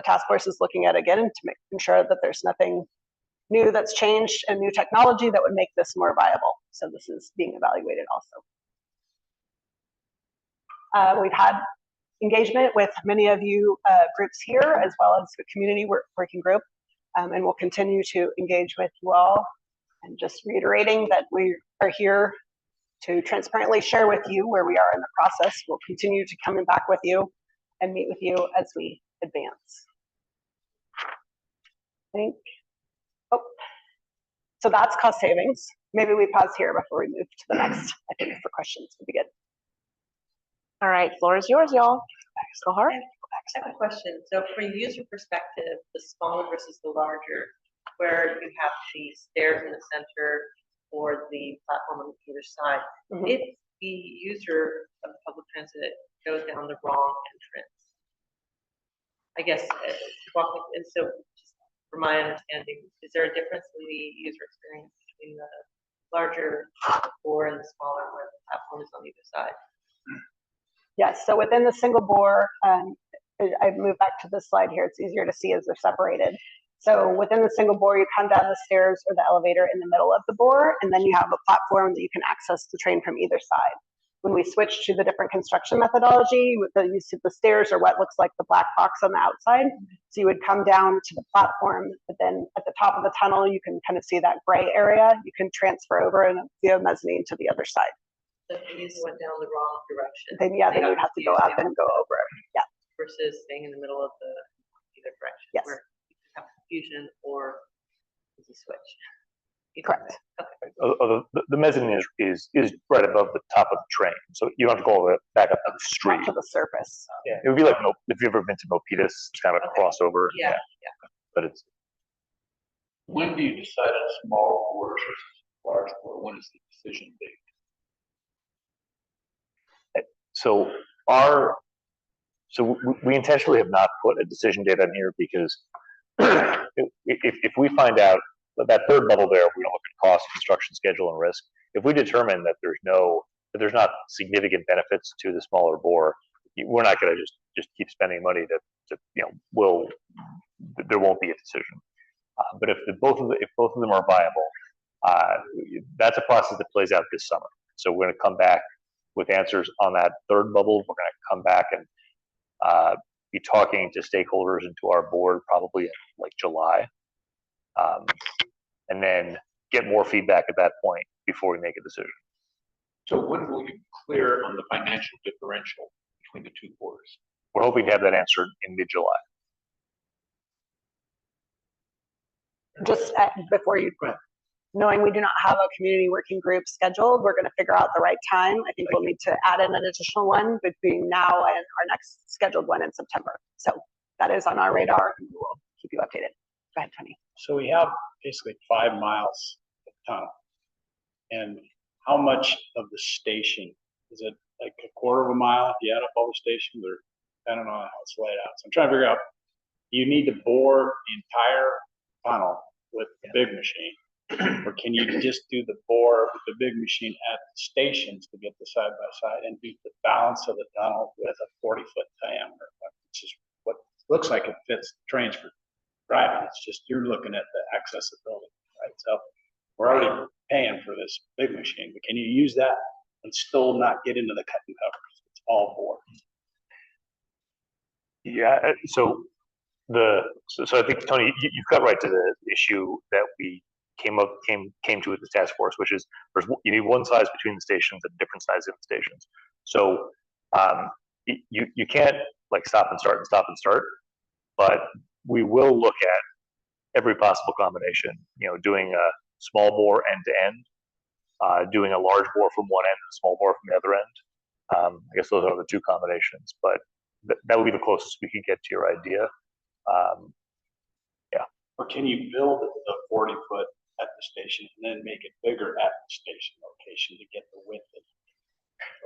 task force is looking at it again to ensure that there's nothing new that's changed and new technology that would make this more viable. So this is being evaluated also. We've had engagement with many of you groups here, as well as the community working group, and we'll continue to engage with you all. And just reiterating that we are here to transparently share with you where we are in the process. We'll continue to come back with you and meet with you as we advance. So that's cost savings. Maybe we pause here before we move to the next, I think, for questions would be good. All right, floor is yours, y'all. Go hard. I have a question. So from a user perspective, the smaller versus the larger, where you have the stairs in the center or the platform on either side, if the user of public transit goes down the wrong entrance, I guess, walking, and so just from my understanding, is there a difference in the user experience between the larger bore and the smaller where the platform is on either side? Yes, so within the single bore, I've moved back to this slide here. It's easier to see as they're separated. So within the single bore, you come down the stairs or the elevator in the middle of the bore, and then you have a platform that you can access the train from either side. When we switch to the different construction methodology, with the use of the stairs or what looks like the black box on the outside, so you would come down to the platform, but then at the top of the tunnel, you can kind of see that gray area. You can transfer over and via mezzanine to the other side. So if the user went down the wrong direction, then then you'd have to go up and go over. Yeah. Versus staying in the middle of the either direction. Yes. Where you have confusion or easy switch. Correct. Okay. The mezzanine is right above the top of the train, so you don't have to go all the way back up to the street. Not to the surface. Yeah, it would be like if you've ever been to Milpitas, it's kind of a crossover. Yeah. But it's. When do you decide on small bore versus large bore? When is the decision date? So we intentionally have not put a decision date on here because if we find out that third bubble there, we don't look at cost, construction schedule, and risk. If we determine that there's not significant benefits to the smaller bore, we're not going to just keep spending money to there won't be a decision. But if both of them are viable, that's a process that plays out this summer. So we're going to come back with answers on that third bubble. We're going to come back and be talking to stakeholders and to our board probably in like July, and then get more feedback at that point before we make a decision. So when will you be clear on the financial differential between the two bores? We're hoping to have that answered in mid-July. Just before you, knowing we do not have a community working group scheduled, we're going to figure out the right time. I think we'll need to add in an additional one between now and our next scheduled one in September. So that is on our radar, and we will keep you updated. Go ahead, Tony. So we have basically 5 miles of tunnel. And how much of the station, is it like a quarter of a mile if you add up all the stations, or I don't know how it's laid out. So I'm trying to figure out, do you need to bore the entire tunnel with the big machine? Or can you just do the bore with the big machine at the stations to get the side by side and do the balance of the tunnel with a 40-foot diameter, which is what looks like it fits trains for driving. It's just you're looking at the accessibility, right? So we're already paying for this big machine, but can you use that and still not get into the cut and covers? It's all bore. Yeah. So I think, Tony, you've got right to the issue that we came to with the task force, which is you need one size between the stations and different sizes in the stations. So you can't like stop and start, but we will look at every possible combination. Doing a small bore end to end, doing a large bore from one end and a small bore from the other end. I guess those are the two combinations, but that would be the closest we could get to your idea. Or can you build the 40-foot at the station and then make it bigger at the station location to get the width?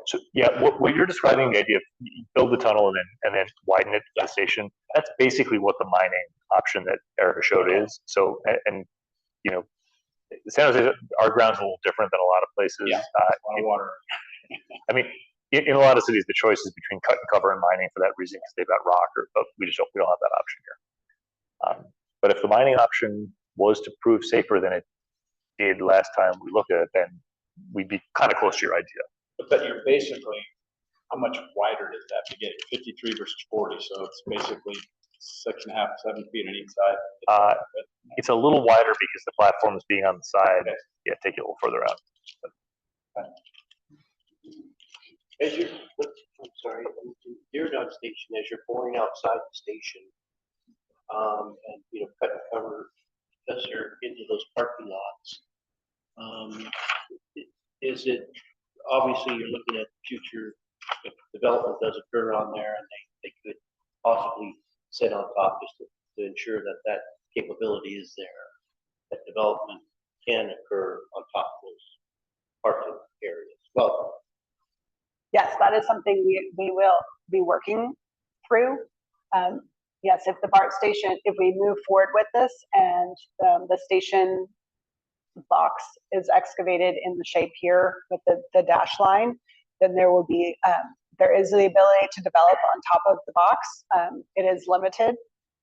So yeah, what you're describing, the idea of you build the tunnel and then widen it to the station, that's basically what the mining option that Erica showed is. So, and you know, San Jose, our ground's a little different than a lot of places. Yeah, a lot of water. I mean, in a lot of cities, the choice is between cut and cover and mining for that reason because they've got rock, but we don't have that option here. But if the mining option was to prove safer than it did last time we looked at it, then we'd be kind of close to your idea. But you're basically, how much wider is that to get 53 versus 40? So it's basically 6.5, 7 feet on each side. It's a little wider because the platform is being on the side. Okay. Yeah, take it a little further out. As you, I'm sorry, Diridon station, as you're pouring outside the station, and cut and cover, because you're into those parking lots, is it, obviously you're looking at future, if development does occur on there, and they could possibly sit on top just to ensure that capability is there, that development can occur on top of those parking areas. Well, Yes, that is something we will be working through. Yes, if the BART station, if we move forward with this and the station box is excavated in the shape here with the dash line, then there will be, there is the ability to develop on top of the box. It is limited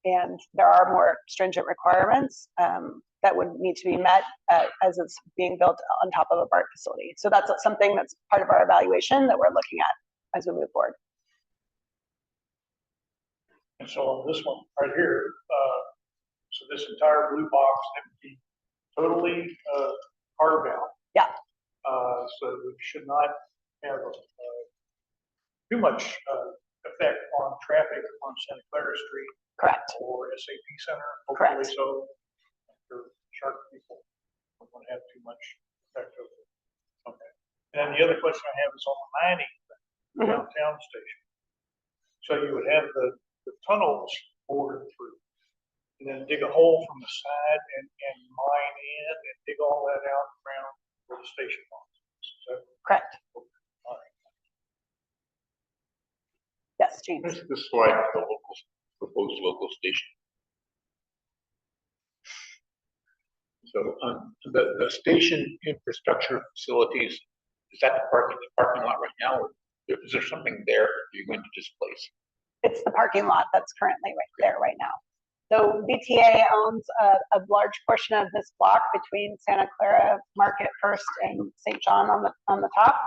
and there are more stringent requirements that would need to be met as it's being built on top of a BART facility. So that's something that's part of our evaluation that we're looking at as we move forward. And so on this one right here, so this entire blue box would be totally carved out. Yeah. So we should not have too much effect on traffic on Santa Clara Street. Correct. Or SAP Center. Correct. Hopefully so. For sharp people, don't want to have too much effect over it. Okay. And then the other question I have is on the mining downtown station. So you would have the tunnels bored through, and then dig a hole from the side and mine in and dig all that out around where the station was. Correct. All right. Yes, James. This is the slide for the proposed local station. So the station infrastructure facilities, is that the parking lot right now, or is there something there you're going to displace? It's the parking lot that's currently right there right now. So VTA owns a large portion of this block between Santa Clara Market First and St. John on the top,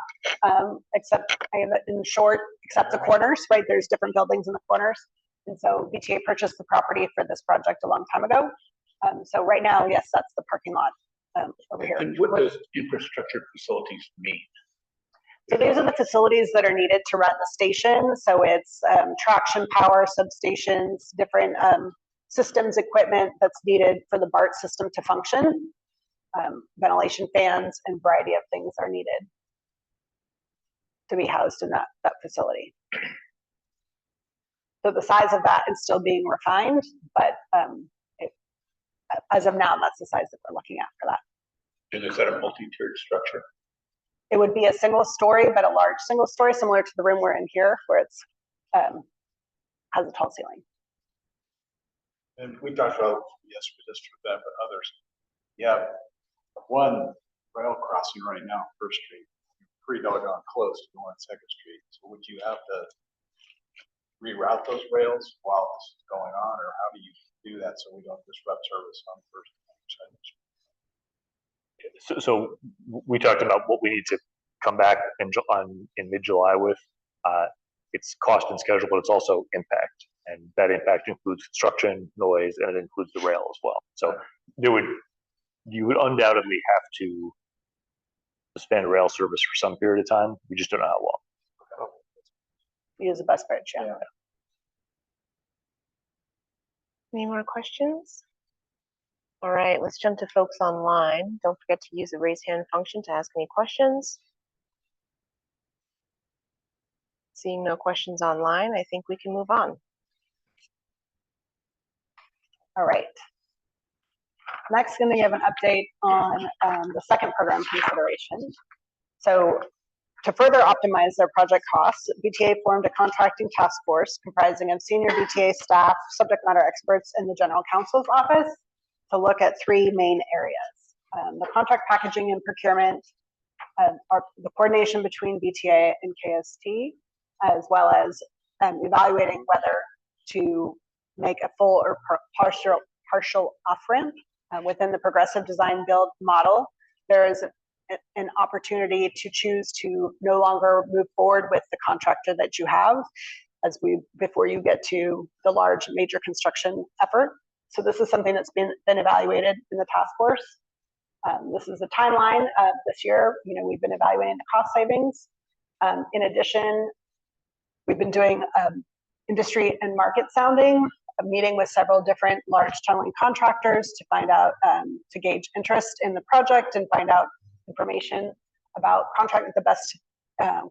except in short, except the corners, right? There's different buildings in the corners. And so VTA purchased the property for this project a long time ago. So right now, yes, that's the parking lot over here. And what does infrastructure facilities mean? So these are the facilities that are needed to run the station. So it's traction power substations, different systems equipment that's needed for the BART system to function. Ventilation fans and variety of things are needed to be housed in that facility. So the size of that is still being refined, but as of now, that's the size that we're looking at for that. And is that a multi-tiered structure? It would be a single story, but a large single story, similar to the room we're in here, where it's has a tall ceiling. And we talked about, yes, for this, for that, but others. You have one rail crossing right now, First Street, pretty doggone close to going on Second Street. So would you have to reroute those rails while this is going on, or how do you do that so we don't disrupt service on First and Second Street? So we talked about what we need to come back in mid-July with. It's cost and schedule, but it's also impact, and that impact includes construction, noise, and it includes the rail as well. So you would undoubtedly have to suspend rail service for some period of time. We just don't know how long. Use the bus bridge, yeah. Any more questions? All right, let's jump to folks online. Don't forget to use the raise hand function to ask any questions. Seeing no questions online, I think we can move on. All right. Next, going to give an update on the second program consideration. So to further optimize their project costs, VTA formed a contracting task force comprising of senior VTA staff, subject matter experts in the general counsel's office to look at three main areas. The contract packaging and procurement, the coordination between VTA and KST, as well as evaluating whether to make a full or partial off-ramp. Within the progressive design build model, there is an opportunity to choose to no longer move forward with the contractor that you have before you get to the large major construction effort. So this is something that's been evaluated in the task force. This is a timeline of this year. We've been evaluating the cost savings. In addition, we've been doing industry and market sounding, a meeting with several different large tunneling contractors to find out, to gauge interest in the project and find out information about the best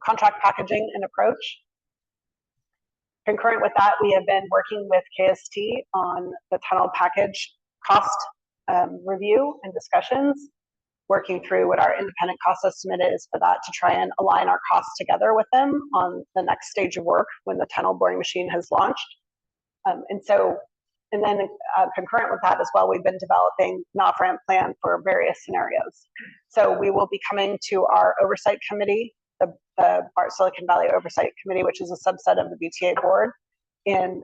contract packaging and approach. Concurrent with that, we have been working with KST on the tunnel package cost review and discussions, working through what our independent cost estimate is for that to try and align our costs together with them on the next stage of work when the tunnel boring machine has launched. And then concurrent with that as well, we've been developing an off-ramp plan for various scenarios. So we will be coming to our oversight committee, the BART Silicon Valley Oversight Committee, which is a subset of the VTA board, in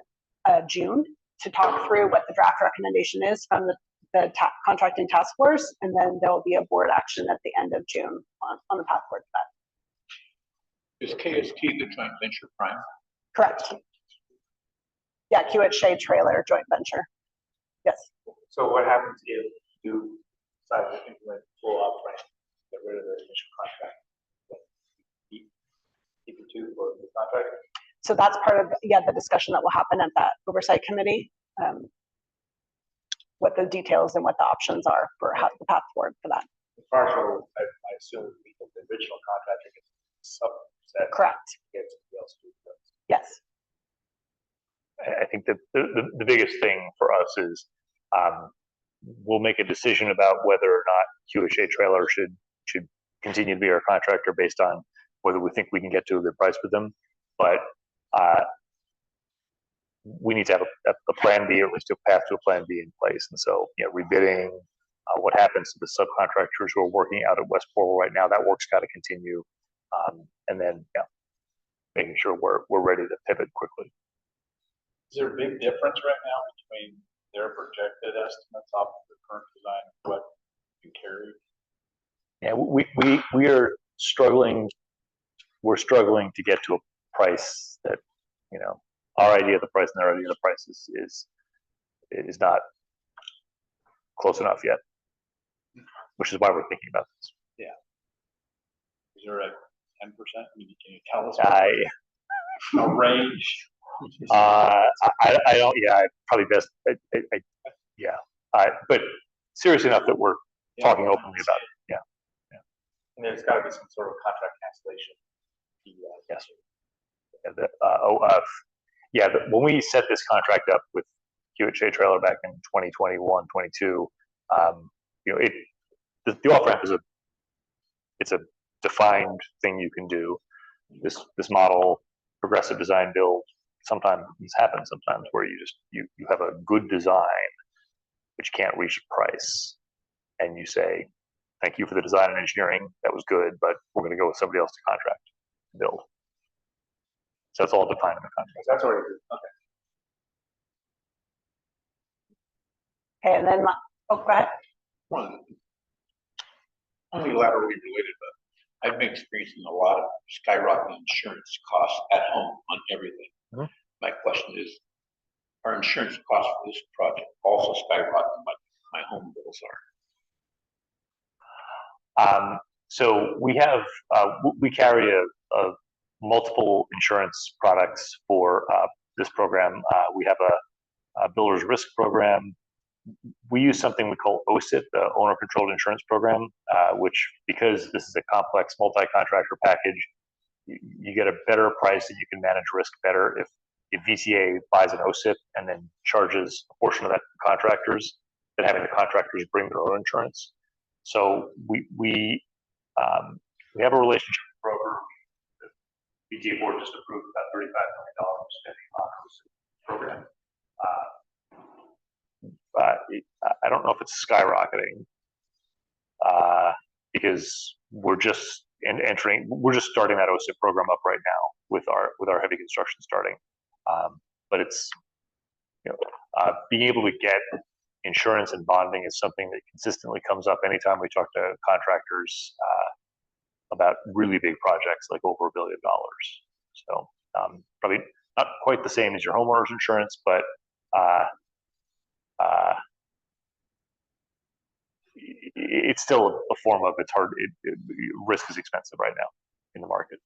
June to talk through what the draft recommendation is from the contracting task force, and then there will be a board action at the end of June on the path forward to that. Is KST the joint venture prime? Correct. Yeah, QHA trailer joint venture. Yes. So what happens if you decide to implement full off-ramp, get rid of the initial contract? Keep it to for the contract? So that's part of the discussion that will happen at that oversight committee. What the details and what the options are for how the path forward for that. The partial, I assume because the original contractor gets subset. Correct. Gets somebody else to do it. Yes. I think that the biggest thing for us is we'll make a decision about whether or not QHA trailer should continue to be our contractor based on whether we think we can get to a good price with them. But we need to have a plan B, or at least a path to a plan B in place. And so, rebidding, what happens to the subcontractors who are working out at West Portal right now, that work's got to continue. And then, making sure we're ready to pivot quickly. Is there a big difference right now between their projected estimates off of the current design and what you carry? Yeah, we are struggling. We're struggling to get to a price that, our idea of the price and their idea of the price is not close enough yet, which is why we're thinking about this. Yeah. Is there a 10%? Can you tell us a range? I don't. Yeah, probably best. But serious enough that we're talking openly about it. Yeah. And there's got to be some sort of contract cancellation. Yes. When we set this contract up with QHA trailer back in 2021, 22, the off ramp it's a defined thing you can do. This model, progressive design build. Sometimes this happens. Sometimes where you have a good design, but you can't reach a price, and you say, "Thank you for the design and engineering. That was good, but we're going to go with somebody else to contract and build." So it's all defined in the contract. That's already good. Okay, and then go ahead. One, only laterally related, but I've been experiencing a lot of skyrocketing insurance costs at home on everything. Mm-hmm. My question is, are insurance costs for this project also skyrocketing like my home bills are? So we have we carry a multiple insurance products for this program. We have a builder's risk program. we use something we call OSIP, the Owner Controlled Insurance Program, which, because this is a complex multi-contractor package, you get a better price and you can manage risk better if VTA buys an OSIP and then charges a portion of that to contractors than having the contractors bring their own insurance. So we have a relationship with the broker. The VTA board just approved about $35 million spending on OSIP program. I don't know if it's skyrocketing because we're just we're just starting that OSIP program up right now with our heavy construction starting. But it's, being able to get insurance and bonding is something that consistently comes up anytime we talk to contractors about really big projects like over $1 billion. So probably not quite the same as your homeowner's insurance, but it's still a form of, it's hard, risk is expensive right now in the market.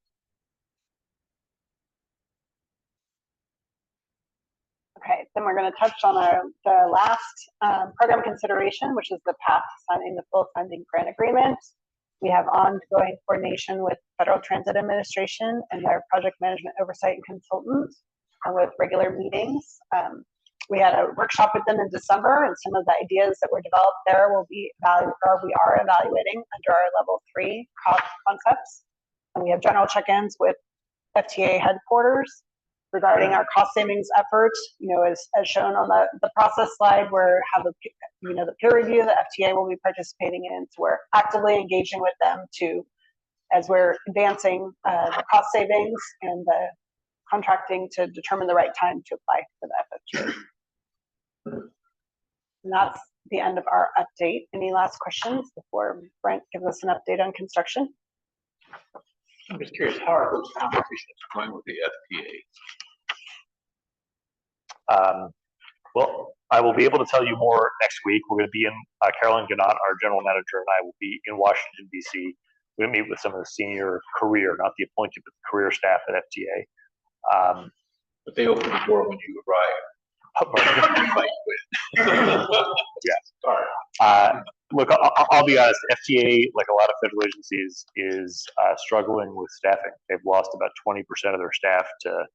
Okay, then we're going to touch on the last program consideration, which is the path to signing the full funding grant agreement. We have ongoing coordination with Federal Transit Administration and their project management oversight and consultant, with regular meetings. We had a workshop with them in December, and some of the ideas that were developed there will be we are evaluating under our level 3 concepts. And we have general check-ins with FTA headquarters regarding our cost savings efforts. As shown on the process slide, we have the peer review that FTA will be participating in. So we're actively engaging with them as we're advancing the cost savings and the contracting to determine the right time to apply for the FFG. And that's the end of our update. Any last questions before Brent gives us an update on construction? I'm just curious, how are those conversations going with the FTA? Well, I will be able to tell you more next week. We're going to be in, Carolyn Gannott, our general manager, and I will be in Washington, D.C. We're going to meet with some of the senior career, not the appointed, but the career staff at FTA. But they open the door when you arrive. Yeah. Sorry. Look, I'll be honest. FTA, like a lot of federal agencies, is struggling with staffing. They've lost about 20% of their staff to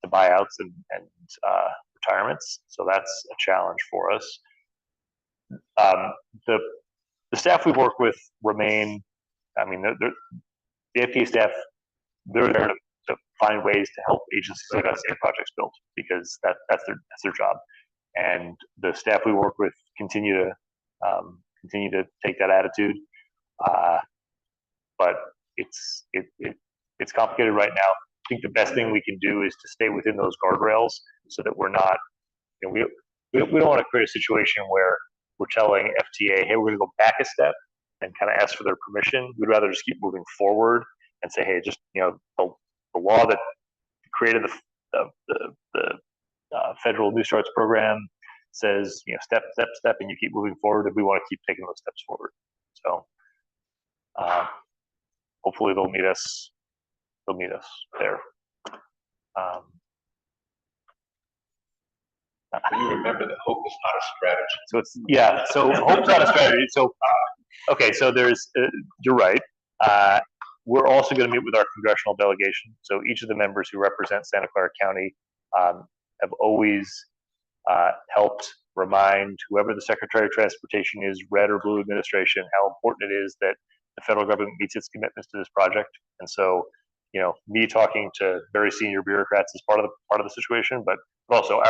buyouts and retirements. So that's a challenge for us. The staff we work with remain. I mean, the FTA staff, they're there to find ways to help agencies like us get projects built, because that's their job. And the staff we work with continue to take that attitude. But it's complicated right now. I think the best thing we can do is to stay within those guardrails so that we're not, we don't want to create a situation where we're telling FTA, hey, we're going to go back a step and kind of ask for their permission. We'd rather just keep moving forward and say, hey, just, the law that created the federal New Starts program says, step, and you keep moving forward, and we want to keep taking those steps forward. So hopefully they'll meet us there. You remember that hope is not a strategy. So so hope's not a strategy. So okay, so there's you're right. We're also going to meet with our congressional delegation. So each of the members who represent Santa Clara County have always helped remind whoever the Secretary of Transportation is, red or blue administration, how important it is that the federal government meets its commitments to this project. And so, me talking to very senior bureaucrats is part of the situation, but also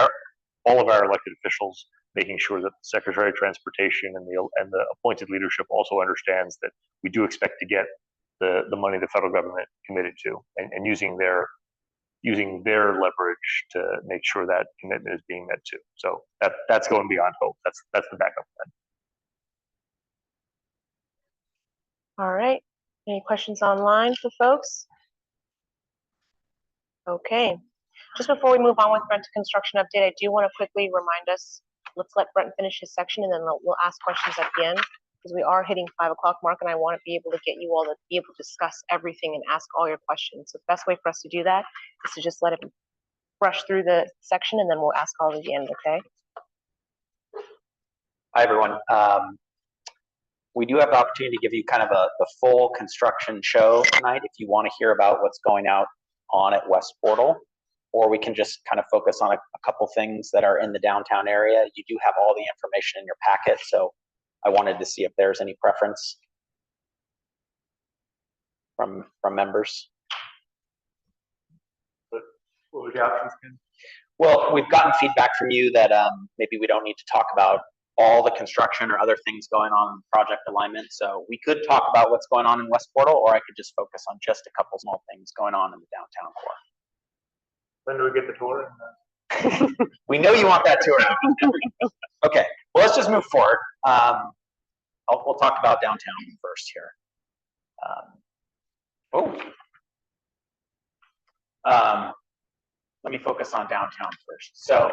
all of our elected officials making sure that the Secretary of Transportation and the appointed leadership also understands that we do expect to get the money the federal government committed to, and using their leverage to make sure that commitment is being met too. So that's going beyond hope. That's the backup plan. All right. Any questions online for folks? Okay. Just before we move on with Brent's construction update, I do want to quickly remind us, let's let Brent finish his section, and then we'll ask questions at the end, because we are hitting 5 o'clock mark, and I want to be able to get you all to be able to discuss everything and ask all your questions. So the best way for us to do that is to just let him brush through the section, and then we'll ask all at the end, okay? Hi, everyone. We do have the opportunity to give you kind of the full construction show tonight if you want to hear about what's going on at West Portal, or we can just kind of focus on a couple things that are in the downtown area. You do have all the information in your packet, so I wanted to see if there's any preference from members. What were the options again? Well, we've gotten feedback from you that maybe we don't need to talk about all the construction or other things going on in project alignment. So we could talk about what's going on in West Portal, or I could just focus on just a couple small things going on in the downtown core. When do we get the tour? We know you want that tour. Okay, well, let's just move forward. We'll talk about downtown first here. Let me focus on downtown first. So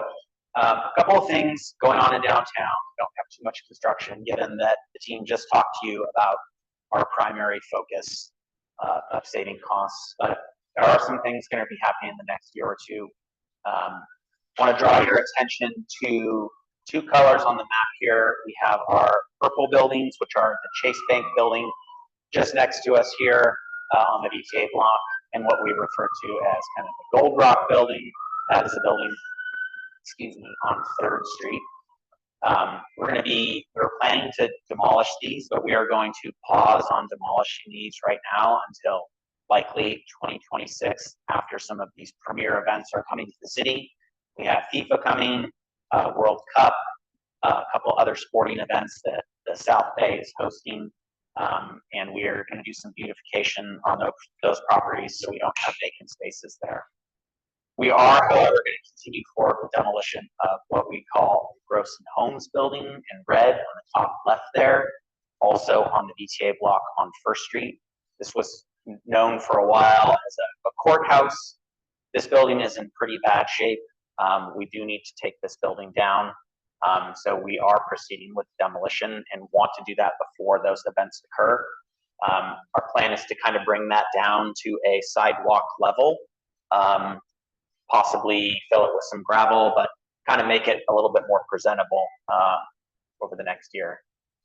a couple of things going on in downtown. We don't have too much construction, given that the team just talked to you about our primary focus of saving costs. But there are some things going to be happening in the next year or two. Want to draw your attention to two colors on the map here. We have our purple buildings, which are the Chase Bank building just next to us here on the VTA block, and what we refer to as kind of the Gold Rock building. That is a building, excuse me, on 3rd Street. We're planning to demolish these, but we are going to pause on demolishing these right now until likely 2026, after some of these premier events are coming to the city. We have FIFA coming, World Cup, a couple other sporting events that the South Bay is hosting, and we are going to do some beautification on those properties so we don't have vacant spaces there. We are, however, going to continue forward with demolition of what we call Gross and Homes building in red on the top left there, also on the VTA block on 1st Street. This was known for a while as a courthouse. This building is in pretty bad shape. We do need to take this building down. So we are proceeding with demolition and want to do that before those events occur. Our plan is to kind of bring that down to a sidewalk level, possibly fill it with some gravel, but kind of make it a little bit more presentable over the next year.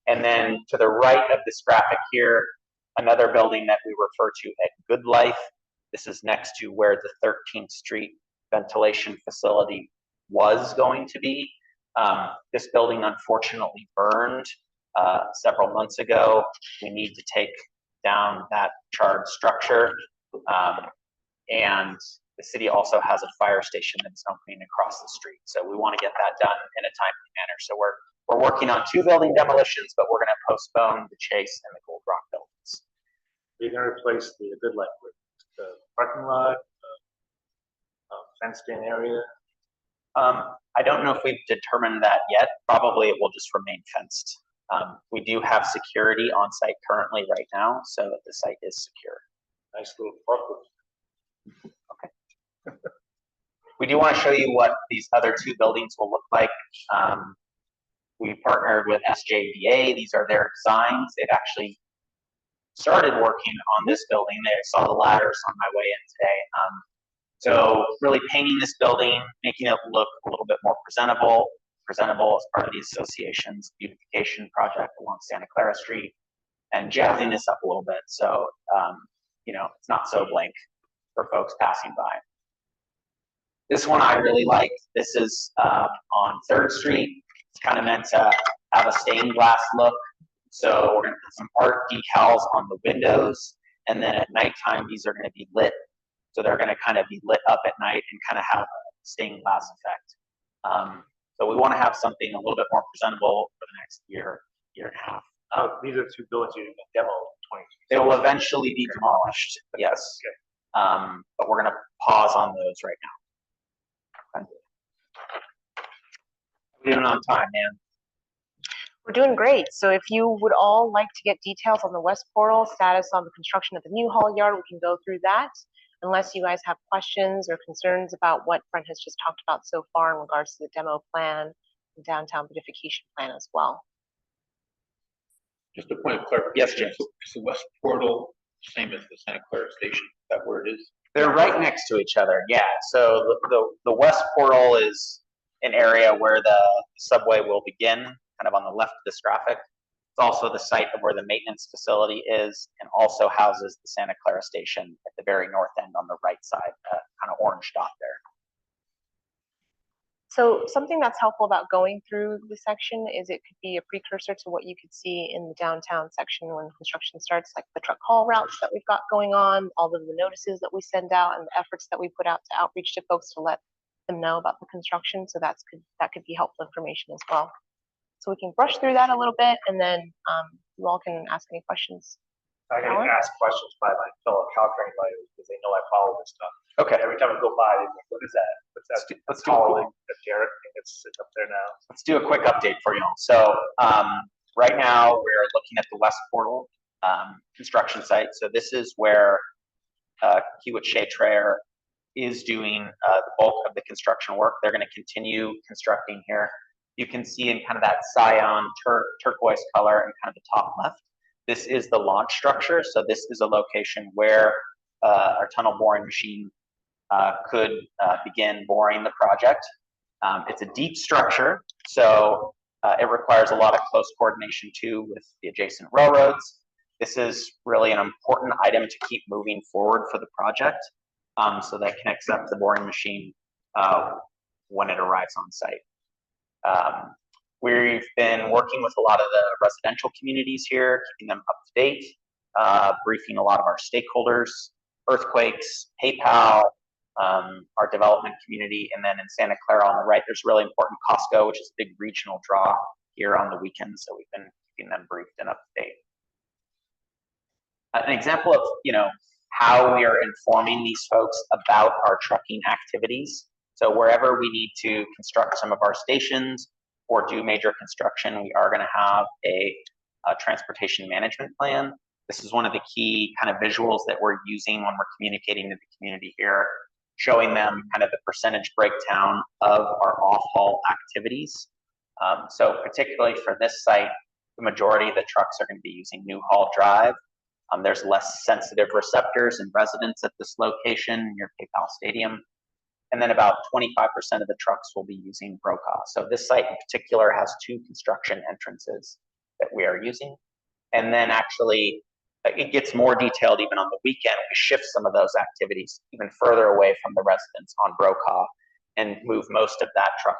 And then to the right of this graphic here, another building that we refer to as Good Life. This is next to where the 13th Street ventilation facility was going to be. This building unfortunately burned several months ago. We need to take down that charred structure. And the city also has a fire station that's opening across the street. So we want to get that done in a timely manner. So we're working on 2 building demolitions, but we're going to postpone the Chase and the Gold Rock buildings. You're going to replace the Good Life with the parking lot, fenced-in area? I don't know if we've determined that yet. Probably it will just remain fenced. We do have security on site currently right now, so that the site is secure. Nice little park. Okay. We do want to show you what these other 2 buildings will look like. We partnered with SJVA. These are their designs. They've actually started working on this building. They saw the ladders on my way in today. So really painting this building, making it look a little bit more presentable as part of the association's beautification project along Santa Clara Street, and jazzing this up a little bit so it's not so blank for folks passing by. This one I really like. This is on 3rd Street. It's kind of meant to have a stained glass look. So we're going to put some art decals on the windows, and then at nighttime these are going to be lit. So they're going to kind of be lit up at night and kind of have a stained glass effect. So we want to have something a little bit more presentable for the next year and a half. These are 2 buildings you're going to demo 20. They will eventually be demolished, yes. Okay. But we're going to pause on those right now. Okay. We're doing on time, man. We're doing great. So if you would all like to get details on the West Portal, status on the construction of the new hall yard, we can go through that. Unless you guys have questions or concerns about what Brent has just talked about so far in regards to the demo plan and downtown beautification plan as well. Just a point of clarification. Yes, James. Is the West Portal same as the Santa Clara Station? Is that where it is? They're right next to each other. Yeah. So the West Portal is an area where the subway will begin, kind of on the left of this graphic. It's also the site of where the maintenance facility is and also houses the Santa Clara station at the very north end on the right side, kind of orange dot there. So something that's helpful about going through the section is it could be a precursor to what you could see in the downtown section when construction starts, like the truck haul routes that we've got going on, all of the notices that we send out, and the efforts that we put out to outreach to folks to let them know about the construction. So that could be helpful information as well. So we can brush through that a little bit, and then you all can ask any questions. I can ask questions by my fellow Caltrain riders because they know I follow this stuff. Okay. Every time I go by, they're like, what is that? What's that? Let's do a quick, Derek, it's up there now. let's do a quick update for you all. So right now we're looking at the West Portal construction site. So this is where Kiewit Shea Trayer is doing the bulk of the construction work. They're going to continue constructing here. You can see in kind of that cyan turquoise color in kind of the top left. This is the launch structure. So this is a location where our tunnel boring machine could begin boring the project. It's a deep structure, so it requires a lot of close coordination too with the adjacent railroads. This is really an important item to keep moving forward for the project, so that connects up the boring machine when it arrives on site. We've been working with a lot of the residential communities here, keeping them up to date, briefing a lot of our stakeholders, earthquakes, PayPal, our development community, and then in Santa Clara on the right, there's really important Costco, which is a big regional draw here on the weekends. So we've been keeping them briefed and up to date. An example of how we are informing these folks about our trucking activities. So wherever we need to construct some of our stations or do major construction, we are going to have a transportation management plan. This is one of the key kind of visuals that we're using when we're communicating to the community here, showing them kind of the percentage breakdown of our off-haul activities. So particularly for this site, the majority of the trucks are going to be using New Hall Drive. There's less sensitive receptors and residents at this location near PayPal Stadium. And then about 25% of the trucks will be using Brokaw. So this site in particular has 2 construction entrances that we are using. And then actually, it gets more detailed even on the weekend. We shift some of those activities even further away from the residents on Brokaw and move most of that truck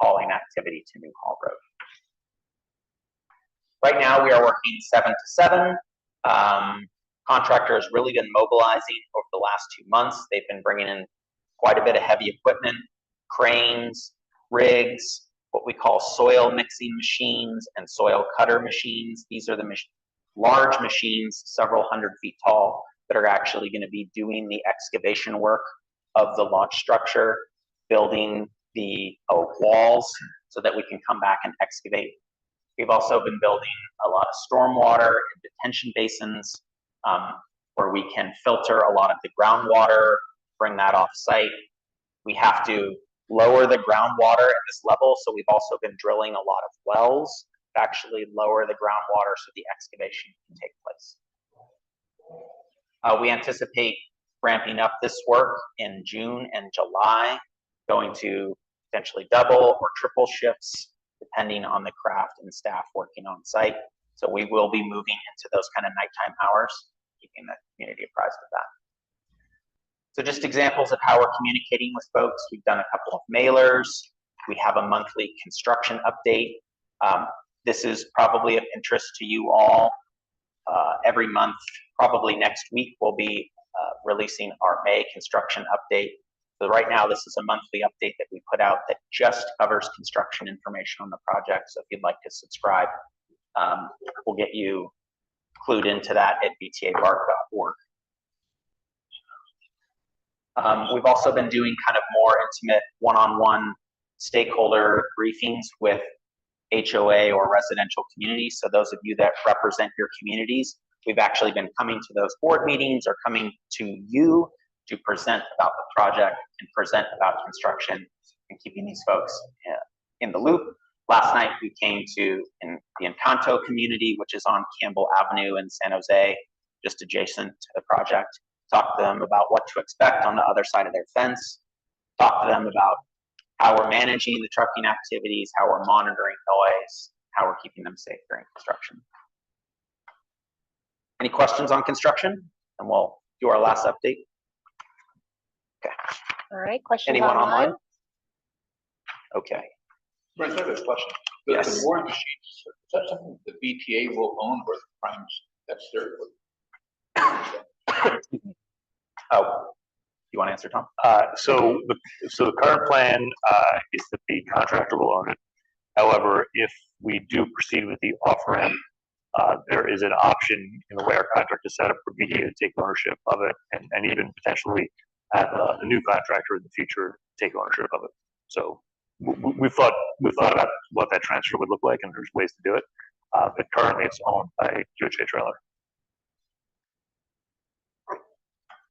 hauling activity to New Hall Road. Right now, we are working 7 to 7. Contractor has really been mobilizing over the last 2 months. They've been bringing in quite a bit of heavy equipment, cranes, rigs, what we call soil mixing machines and soil cutter machines. These are the large machines, several hundred feet tall, that are actually going to be doing the excavation work of the launch structure, building the walls so that we can come back and excavate. We've also been building a lot of stormwater and detention basins where we can filter a lot of the groundwater, bring that off site. We have to lower the groundwater at this level, so we've also been drilling a lot of wells to actually lower the groundwater so the excavation can take place. We anticipate ramping up this work in June and July, going to potentially double or triple shifts, depending on the craft and staff working on site. So we will be moving into those kind of nighttime hours, keeping the community apprised of that. So just examples of how we're communicating with folks. We've done a couple of mailers. We have a monthly construction update. This is probably of interest to you all. Every month, probably next week, we'll be releasing our May construction update. So right now, this is a monthly update that we put out that just covers construction information on the project. So if you'd like to subscribe, we'll get you clued into that at VTA-BART.org. We've also been doing kind of more intimate one-on-one stakeholder briefings with HOA or residential communities. So those of you that represent your communities, we've actually been coming to those board meetings or coming to you to present about the project and present about construction and keeping these folks in the loop. Last night we came to the Encanto community, which is on Campbell Avenue in San Jose, just adjacent to the project. Talk to them about what to expect on the other side of their fence. Talk to them about how we're managing the trucking activities, how we're monitoring noise, how we're keeping them safe during construction. Any questions on construction? And we'll do our last update. Okay. All right, questions Anyone online? online? Okay. Brent, I have a question. Yes. The boring machines, is that something the VTA will own or the primes? That's their. Oh, you want to answer, Tom? So the current plan is that the contractor will own it. However, if we do proceed with the offer end, there is an option in the way our contract is set up for VTA to take ownership of it, and even potentially have a new contractor in the future take ownership of it. So we've thought about what that transfer would look like, and there's ways to do it. But currently, it's owned by QHA Trailer.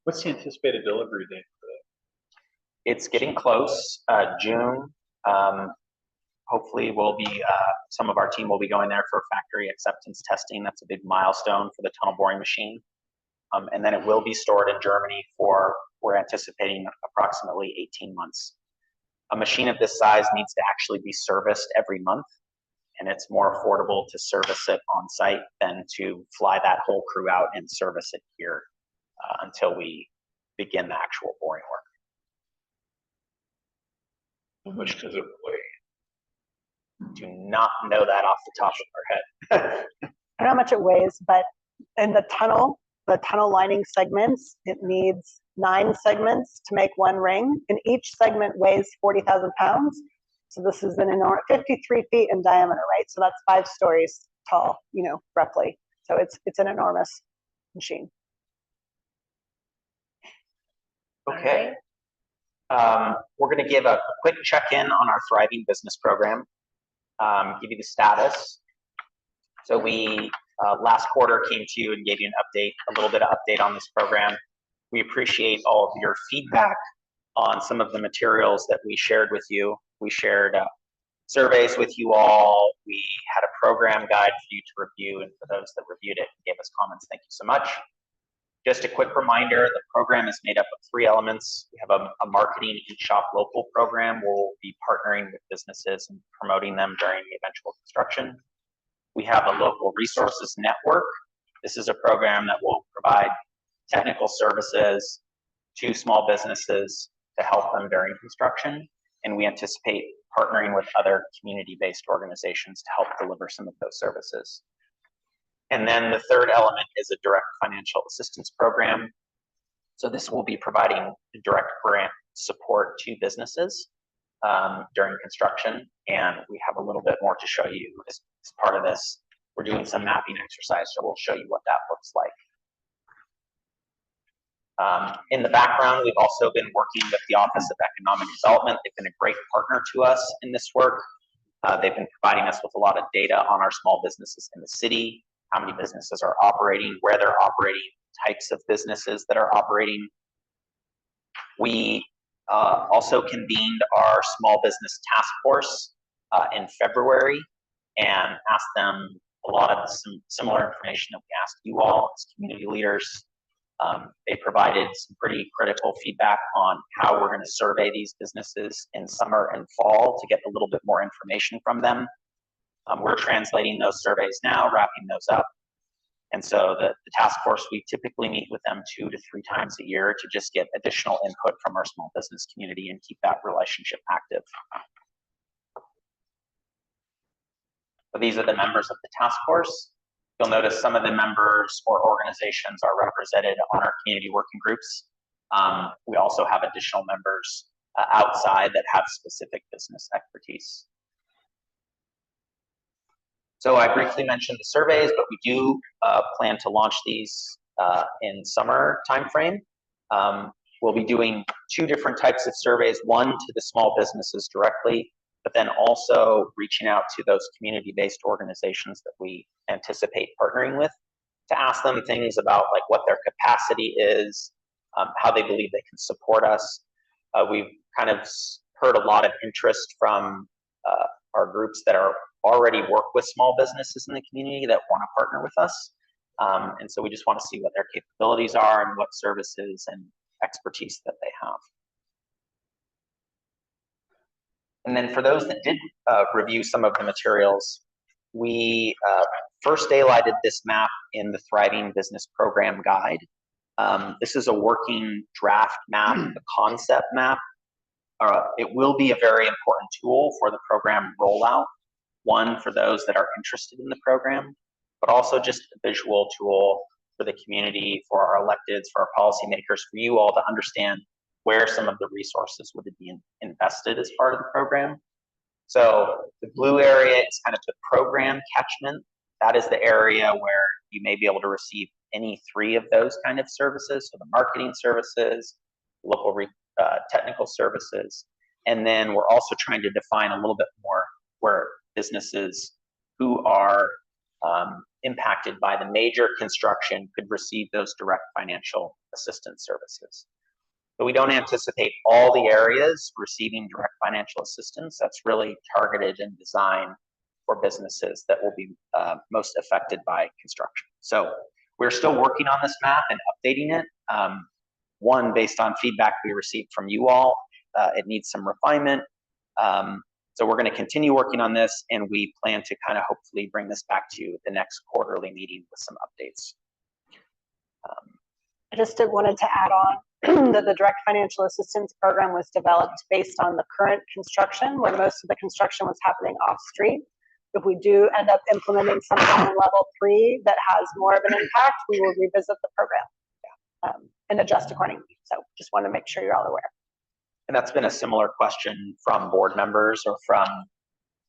What's the anticipated delivery date for that? It's getting close. June. Hopefully, we'll be some of our team will be going there for factory acceptance testing. That's a big milestone for the tunnel boring machine. And then it will be stored in Germany for, we're anticipating, approximately 18 months. A machine of this size needs to actually be serviced every month, and it's more affordable to service it on site than to fly that whole crew out and service it here until we begin the actual boring work. Much does it weigh? Do not know that off the top of our head. I don't know how much it weighs, but in the tunnel lining segments, it needs 9 segments to make one ring, and each segment weighs 40,000 pounds. So this is an enormous, 53 feet in diameter, right? So that's 5 stories tall, roughly. So it's an enormous machine. Okay. We're going to give a quick check-in on our Thriving Business Program, give you the status. So we last quarter came to you and gave you an update, a little bit of update on this program. We appreciate all of your feedback on some of the materials that we shared with you. We shared surveys with you all. We had a program guide for you to review, and for those that reviewed it and gave us comments, thank you so much. Just a quick reminder, the program is made up of 3 elements. We have a marketing Eat Shop Local program where we'll be partnering with businesses and promoting them during the eventual construction. We have a local resources network. This is a program that will provide technical services to small businesses to help them during construction. And we anticipate partnering with other community-based organizations to help deliver some of those services. And then the third element is a direct financial assistance program. So this will be providing direct grant support to businesses during construction. And we have a little bit more to show you as part of this. We're doing some mapping exercise, so we'll show you what that looks like. In the background, we've also been working with the Office of Economic Development. They've been a great partner to us in this work. They've been providing us with a lot of data on our small businesses in the city, how many businesses are operating, where they're operating, types of businesses that are operating. We also convened our small business task force in February and asked them a lot of some similar information that we asked you all as community leaders. They provided some pretty critical feedback on how we're going to survey these businesses in summer and fall to get a little bit more information from them. We're translating those surveys now, wrapping those up. And so the task force, we typically meet with them 2 to 3 times a year to just get additional input from our small business community and keep that relationship active. So these are the members of the task force. You'll notice some of the members or organizations are represented on our community working groups. We also have additional members outside that have specific business expertise. So I briefly mentioned the surveys, but we do plan to launch these in summer timeframe. We'll be doing 2 different types of surveys, one to the small businesses directly, but then also reaching out to those community-based organizations that we anticipate partnering with to ask them things about like what their capacity is, how they believe they can support us. We've kind of heard a lot of interest from our groups that are already work with small businesses in the community that want to partner with us. And so we just want to see what their capabilities are and what services and expertise that they have. And then for those that did review some of the materials, we first daylighted this map in the Thriving Business Program Guide. This is a working draft map, a concept map. It will be a very important tool for the program rollout. One, for those that are interested in the program, but also just a visual tool for the community, for our electeds, for our policymakers, for you all to understand where some of the resources would be invested as part of the program. So the blue area is kind of the program catchment. That is the area where you may be able to receive any 3 of those kind of services. So the marketing services, local technical services. And then we're also trying to define a little bit more where businesses who are impacted by the major construction could receive those direct financial assistance services. But we don't anticipate all the areas receiving direct financial assistance. That's really targeted and designed for businesses that will be most affected by construction. So we're still working on this map and updating it. One, based on feedback we received from you all, it needs some refinement. So we're going to continue working on this, and we plan to kind of hopefully bring this back to you at the next quarterly meeting with some updates. I just wanted to add on that the direct financial assistance program was developed based on the current construction, where most of the construction was happening off street. If we do end up implementing something on level 3 that has more of an impact, we will revisit the program and adjust accordingly. So just want to make sure you're all aware. And that's been a similar question from board members or from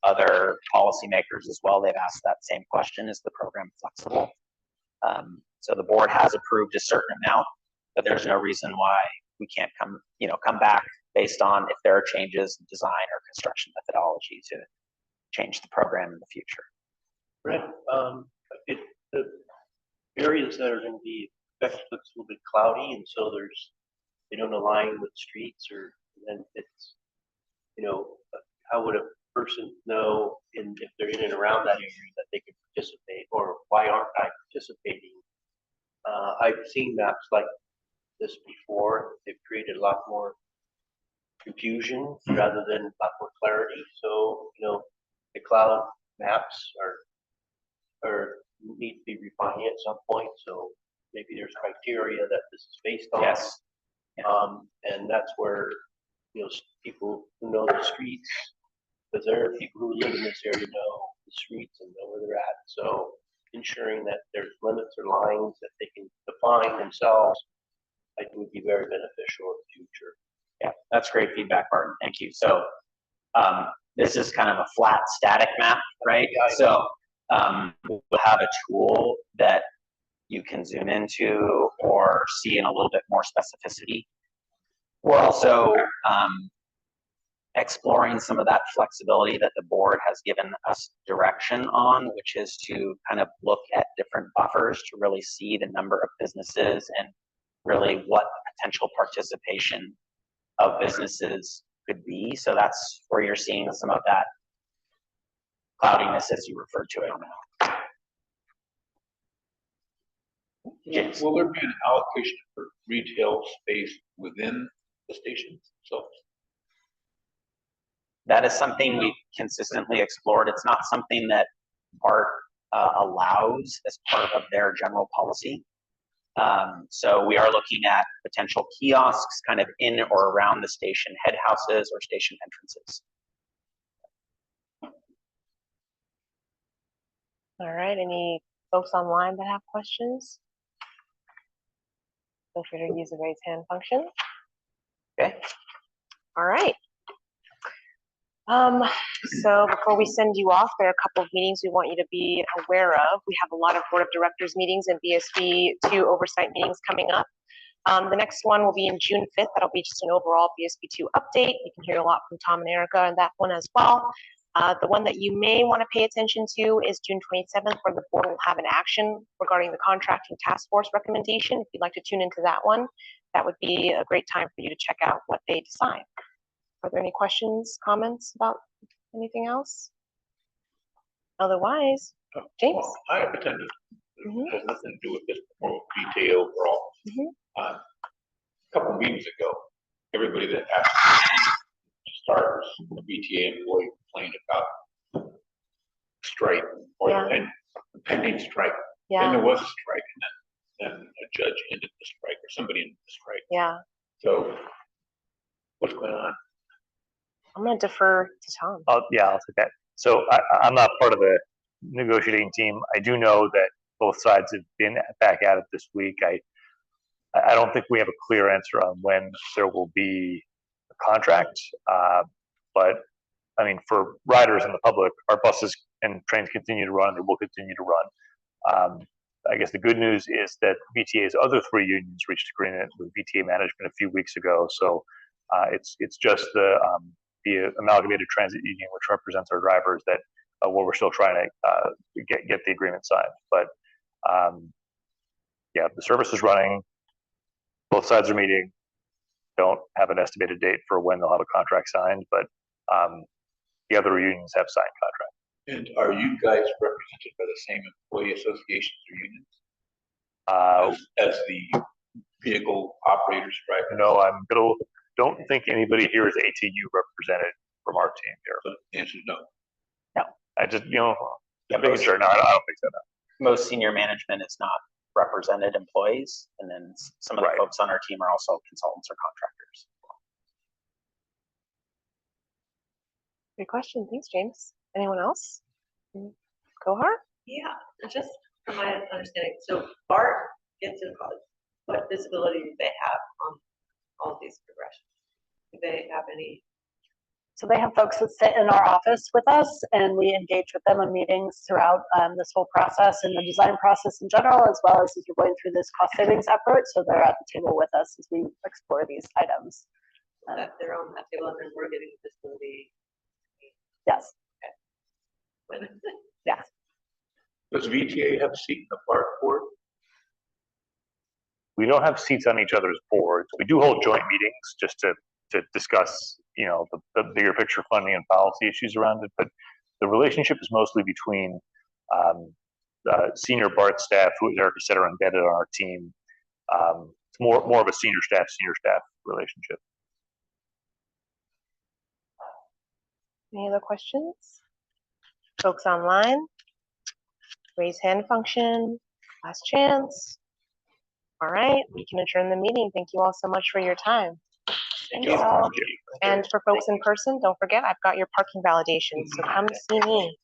other policymakers as well. They've asked that same question: is the program flexible? So the board has approved a certain amount, but there's no reason why we can't come back based on if there are changes in design or construction methodology to change the program in the future. Brett, the areas that are going to be affected looks a little bit cloudy, and so they don't align with streets, or then it's, how would a person know if they're in and around that area that they can participate, or why aren't I participating? I've seen maps like this before. They've created a lot more confusion rather than a lot more clarity. So, the cloud maps are need to be refined at some point. So maybe there's criteria that this is based on. Yes. And that's where, people who know the streets, because there are people who live in this area know the streets and know where they're at. So ensuring that there's limits or lines that they can define themselves, I think would be very beneficial in the future. Yeah, that's great feedback, Barton. Thank you. So this is kind of a flat static map, right? So we'll have a tool that you can zoom into or see in a little bit more specificity. We're also exploring some of that flexibility that the board has given us direction on, which is to kind of look at different buffers to really see the number of businesses and really what potential participation of businesses could be. So that's where you're seeing some of that cloudiness, as you referred to it. Yes. Will there be an allocation for retail space within the stations? So that is something we've consistently explored. It's not something that BART allows as part of their general policy. So we are looking at potential kiosks kind of in or around the station head houses or station entrances. All right, any folks online that have questions? Feel free to use the raise hand function. Okay. All right. So before we send you off, there are a couple of meetings we want you to be aware of. We have a lot of board of directors meetings and BSB 2 oversight meetings coming up. The next one will be in June 5th. That'll be just an overall BSB 2 update. You can hear a lot from Tom and Erica on that one as well. The one that you may want to pay attention to is June 27th, where the board will have an action regarding the contracting task force recommendation. If you'd like to tune into that one, that would be a great time for you to check out what they decide. Are there any questions, comments about anything else? Otherwise, James. well, I have attended. It has nothing to do with this VTA overall. A couple of meetings ago, everybody that asked to start the VTA employee complained about strike or Yeah. a pending strike. Then Yeah, there was a strike and then a judge ended the strike or somebody ended the strike. yeah. So what's going on? I'm gonna defer to Tom. I'll take that. So I'm not part of the negotiating team. I do know that both sides have been back at it this week. I don't think we have a clear answer on when there will be a contract. But I mean, for riders and the public, our buses and trains continue to run and will continue to run. I guess the good news is that VTA's other 3 unions reached agreement with VTA management a few weeks ago. So it's just the Amalgamated Transit Union, which represents our drivers, that where we're still trying to get the agreement signed. But yeah, the service is running. Both sides are meeting. Don't have an estimated date for when they'll have a contract signed, but the other unions have signed contracts. And are you guys represented by the same employee associations or unions as the vehicle operators, right? No, don't think anybody here is ATU represented from our team here. So the answer is no. I just, I'm making sure. No, I don't think so. No. Most senior management is not represented employees, and then some of the Right. folks on our team are also consultants or contractors. Good question. Thanks, James. Anyone else? Gohar? Yeah, just from my understanding, so BART gets involved. What visibility do they have on all of these progressions? Do they have any? So they have folks that sit in our office with us, and we engage with them in meetings throughout this whole process and the design process in general, as well as we're going through this cost savings effort. So they're at the table with us as we explore these items. That they're on that table and then we're getting visibility. Yes. When? Yes. Does VTA have a seat in the BART board? We don't have seats on each other's boards. We do hold joint meetings just to discuss, the bigger picture funding and policy issues around it. But the relationship is mostly between senior BART staff, who, as Erica said, are embedded on our team. It's more of a senior staff relationship. Any other questions? Folks online? Raise hand function, last chance. All right, we can adjourn the meeting. Thank you all so much for your time. Thank you. And for folks in person, don't forget, I've got your parking validation, so come see me.